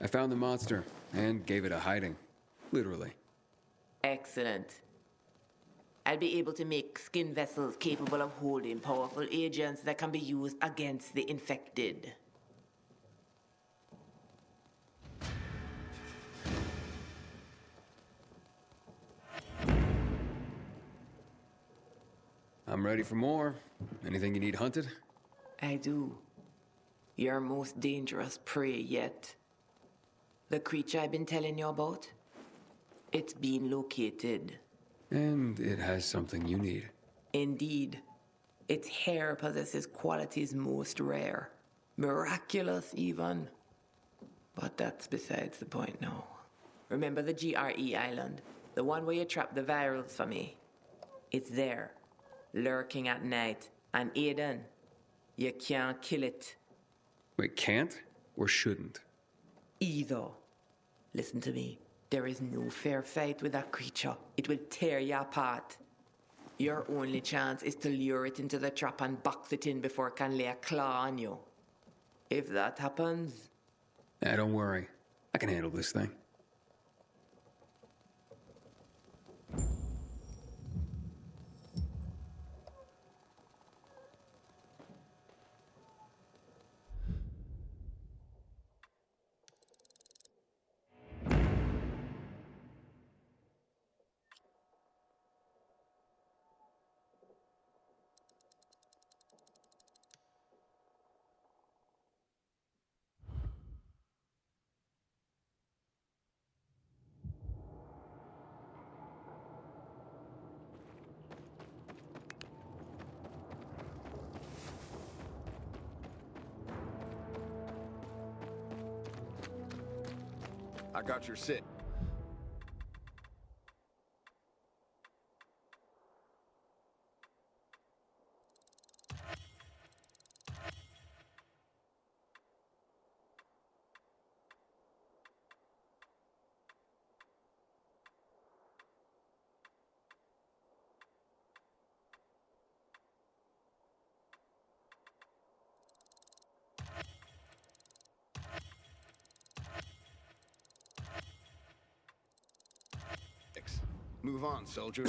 Speaker 3: I found the monster and gave it a hiding. Literally.
Speaker 14: Excellent. I'll be able to make skin vessels capable of holding powerful agents that can be used against the infected.
Speaker 3: I'm ready for more. Anything you need hunted?
Speaker 14: I do. Your most dangerous prey yet. The creature I've been telling you about? It's been located.
Speaker 3: And it has something you need.
Speaker 14: Indeed. Its hair possesses qualities most rare. Miraculous, even. But that's besides the point now. Remember the GRE island? The one where you trapped the virals for me? It's there, lurking at night. And Aiden, you can't kill it.
Speaker 3: Wait, can't? Or shouldn't?
Speaker 14: Either. Listen to me. There is no fair fight with that creature. It will tear you apart. Your only chance is to lure it into the trap and box it in before it can lay a claw on you. If that happens...
Speaker 3: Don't worry. I can handle this thing.
Speaker 20: I got your sit. Move on, soldier.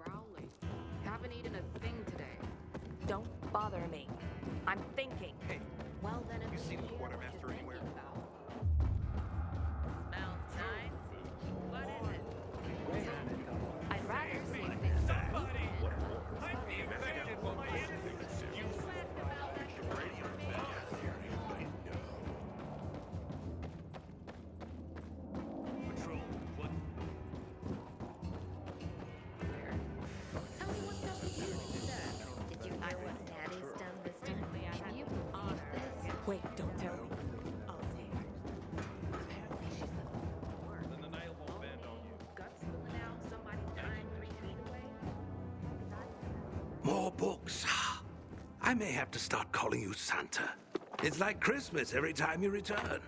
Speaker 19: Rowley, haven't eaten a thing today.
Speaker 18: Don't bother me. I'm thinking.
Speaker 6: Hey,
Speaker 18: Well, then
Speaker 6: you seen the quartermaster anywhere?
Speaker 19: Smells nice. What is it?
Speaker 18: I'd rather see
Speaker 6: Patrol, what?
Speaker 18: Tell me what's up with you. Did you hear what Daddy's done this time? Can you believe this? Wait, don't tell me. I'll say it. Apparently she's the
Speaker 6: Then the nail won't bend on you.
Speaker 19: Guts spilling out, somebody dying 3 feet away.
Speaker 9: More books. I may have to start calling you Santa. It's like Christmas every time you return.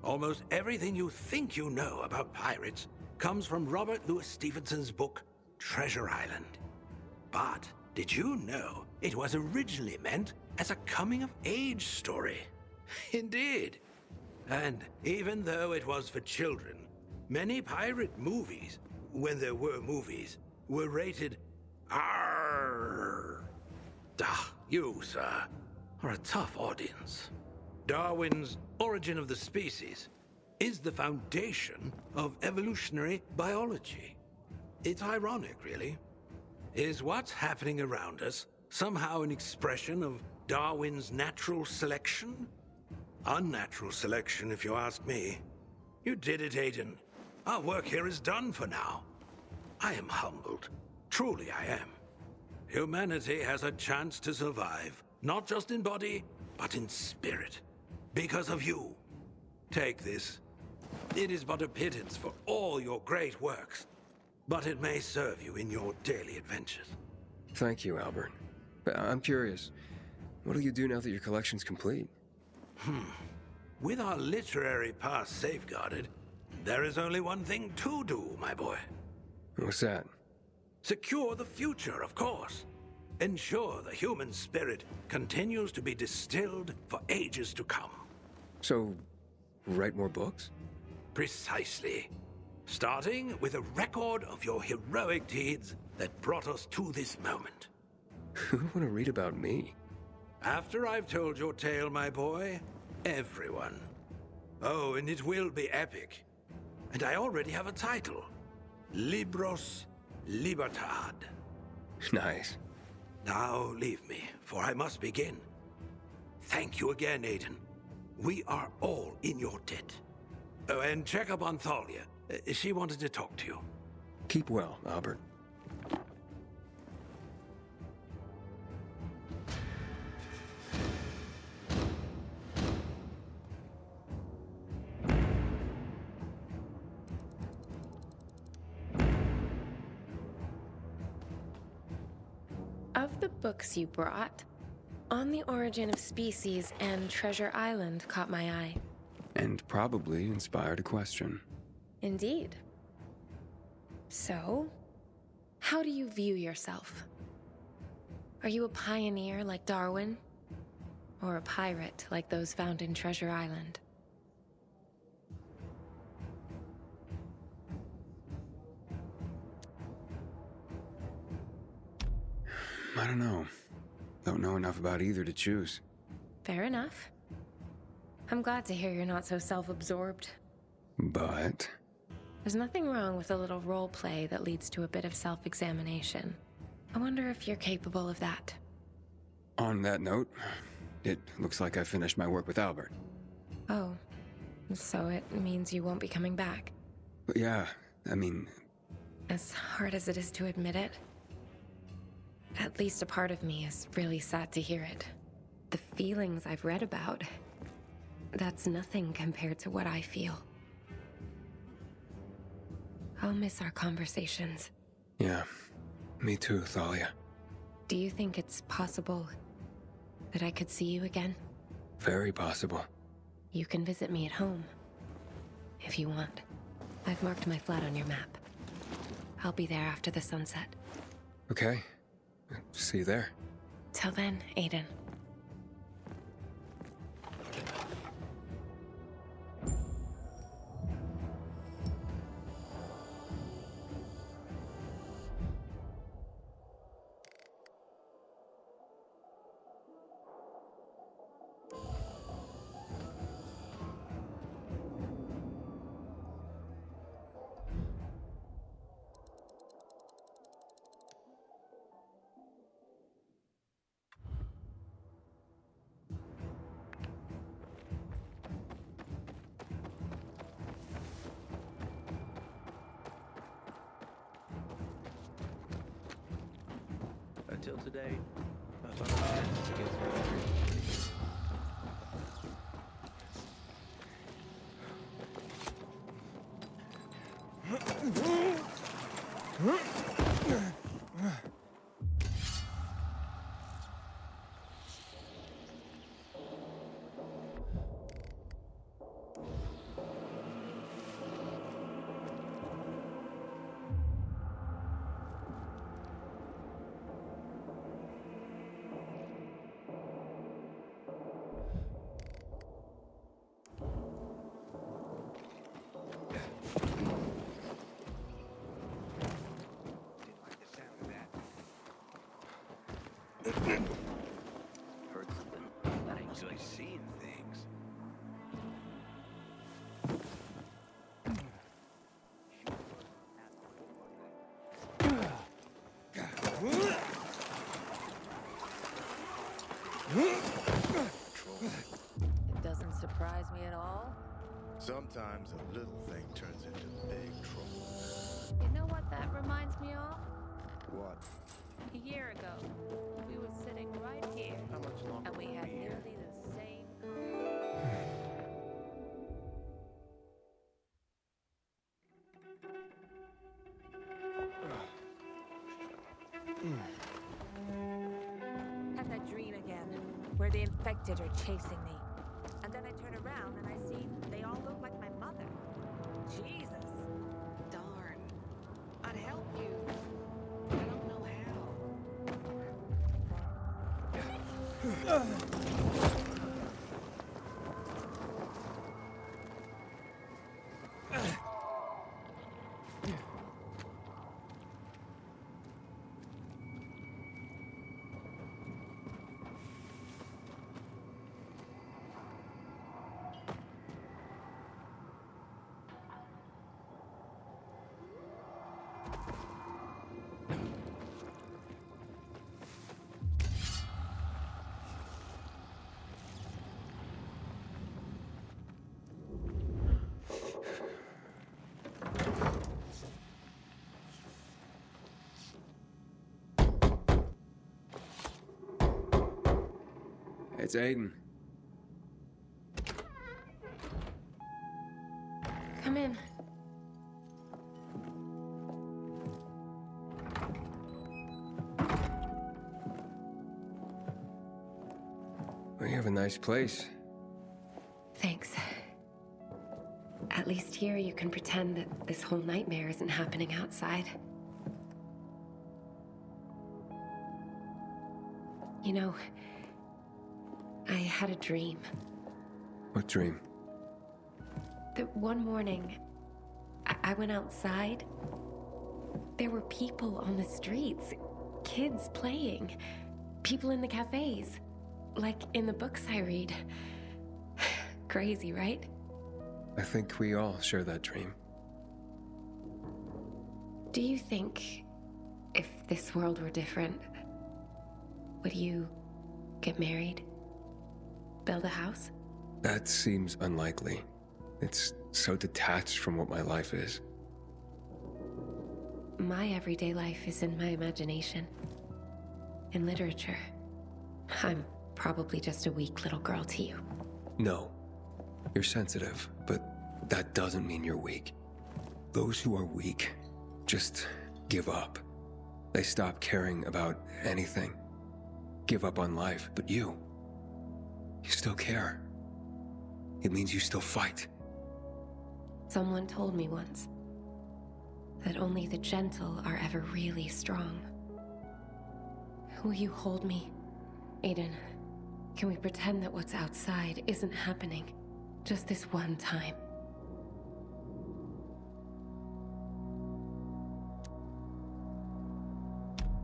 Speaker 9: Almost everything you think you know about pirates comes from Robert Louis Stevenson's book, Treasure Island. But did you know it was originally meant as a coming-of-age story? Indeed. And even though it was for children, many pirate movies, when there were movies, were rated R. You, sir, are a tough audience. Darwin's Origin of the Species is the foundation of evolutionary biology. It's ironic, really. Is what's happening around us somehow an expression of Darwin's natural selection? Unnatural selection, if you ask me. You did it, Aiden. Our work here is done for now. I am humbled. Truly I am. Humanity has a chance to survive, not just in body, but in spirit. Because of you. Take this. It is but a pittance for all your great works, but it may serve you in your daily adventures.
Speaker 3: Thank you, Albert. But I'm curious, what'll you do now that your collection's complete?
Speaker 9: With our literary past safeguarded, there is only one thing to do, my boy.
Speaker 3: What's that?
Speaker 9: Secure the future, of course. Ensure the human spirit continues to be distilled for ages to come.
Speaker 3: So, write more books?
Speaker 9: Precisely. Starting with a record of your heroic deeds that brought us to this moment.
Speaker 3: Who would want to read about me?
Speaker 9: After I've told your tale, my boy, everyone. Oh, and it will be epic. And I already have a title. Libros Libertad.
Speaker 3: Nice.
Speaker 9: Now leave me, for I must begin. Thank you again, Aiden. We are all in your debt. Oh, and check up on Thalia. She wanted to talk to you.
Speaker 3: Keep well, Albert.
Speaker 21: Of the books you brought, On the Origin of Species and Treasure Island caught my eye.
Speaker 3: And probably inspired a question.
Speaker 21: Indeed. So, how do you view yourself? Are you a pioneer like Darwin? Or a pirate like those found in Treasure Island?
Speaker 3: I don't know. Don't know enough about either to choose.
Speaker 21: Fair enough. I'm glad to hear you're not so self-absorbed.
Speaker 3: But...
Speaker 21: There's nothing wrong with a little role play that leads to a bit of self-examination. I wonder if you're capable of that.
Speaker 3: On that note, it looks like I finished my work with Albert.
Speaker 21: Oh, so it means you won't be coming back.
Speaker 3: But yeah, I mean...
Speaker 21: As hard as it is to admit it, at least a part of me is really sad to hear it. The feelings I've read about, that's nothing compared to what I feel. I'll miss our conversations.
Speaker 3: Yeah, me too, Thalia.
Speaker 21: Do you think it's possible that I could see you again?
Speaker 3: Very possible.
Speaker 21: You can visit me at home, if you want. I've marked my flat on your map. I'll be there after the sunset.
Speaker 3: Okay. See you there.
Speaker 21: Till then, Aiden.
Speaker 17: Until today, I found a chance to get
Speaker 18: surprise me at all?
Speaker 20: Sometimes a little thing turns into big trouble.
Speaker 18: You know what that reminds me of?
Speaker 20: What?
Speaker 18: A year ago, we were sitting right here,
Speaker 20: How much longer
Speaker 18: and we
Speaker 20: will
Speaker 18: had
Speaker 20: be here?
Speaker 18: nearly the same.
Speaker 19: Had that dream again, where the infected are chasing me. And then I turn around and I see they all look like my mother. Jesus.
Speaker 18: Darn. I'd help you. I don't know how.
Speaker 3: It's Aiden.
Speaker 21: Come in.
Speaker 3: We have a nice place.
Speaker 21: Thanks. At least here you can pretend that this whole nightmare isn't happening outside. You know, I had a dream.
Speaker 3: What dream?
Speaker 21: That one morning, I went outside. There were people on the streets, kids playing, people in the cafes, like in the books I read. Crazy, right?
Speaker 3: I think we all share that dream.
Speaker 21: Do you think if this world were different, would you get married? Build a house?
Speaker 3: That seems unlikely. It's so detached from what my life is.
Speaker 21: My everyday life is in my imagination. In literature. I'm probably just a weak little girl to you.
Speaker 3: No. You're sensitive, but that doesn't mean you're weak. Those who are weak just give up. They stop caring about anything. Give up on life, but you still care. It means you still fight.
Speaker 21: Someone told me once that only the gentle are ever really strong. Will you hold me, Aiden? Can we pretend that what's outside isn't happening? Just this one time.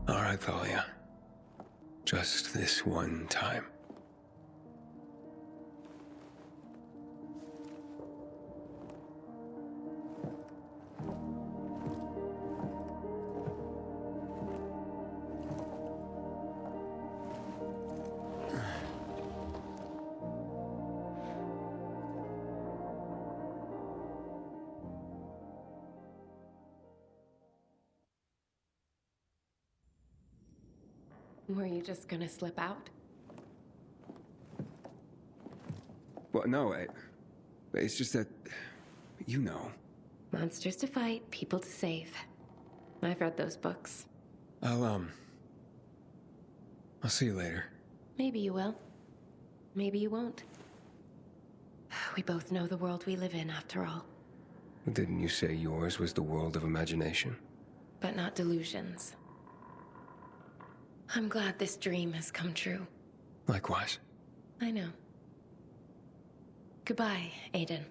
Speaker 3: All right, Thalia. Just this one time.
Speaker 21: Were you just gonna slip out?
Speaker 3: Well, no, it's just that, you know.
Speaker 21: Monsters to fight, people to save. I've read those books.
Speaker 3: I'll see you later.
Speaker 21: Maybe you will. Maybe you won't. We both know the world we live in, after all.
Speaker 3: Didn't you say yours was the world of imagination?
Speaker 21: But not delusions. I'm glad this dream has come true.
Speaker 3: Likewise.
Speaker 21: I know. Goodbye, Aiden.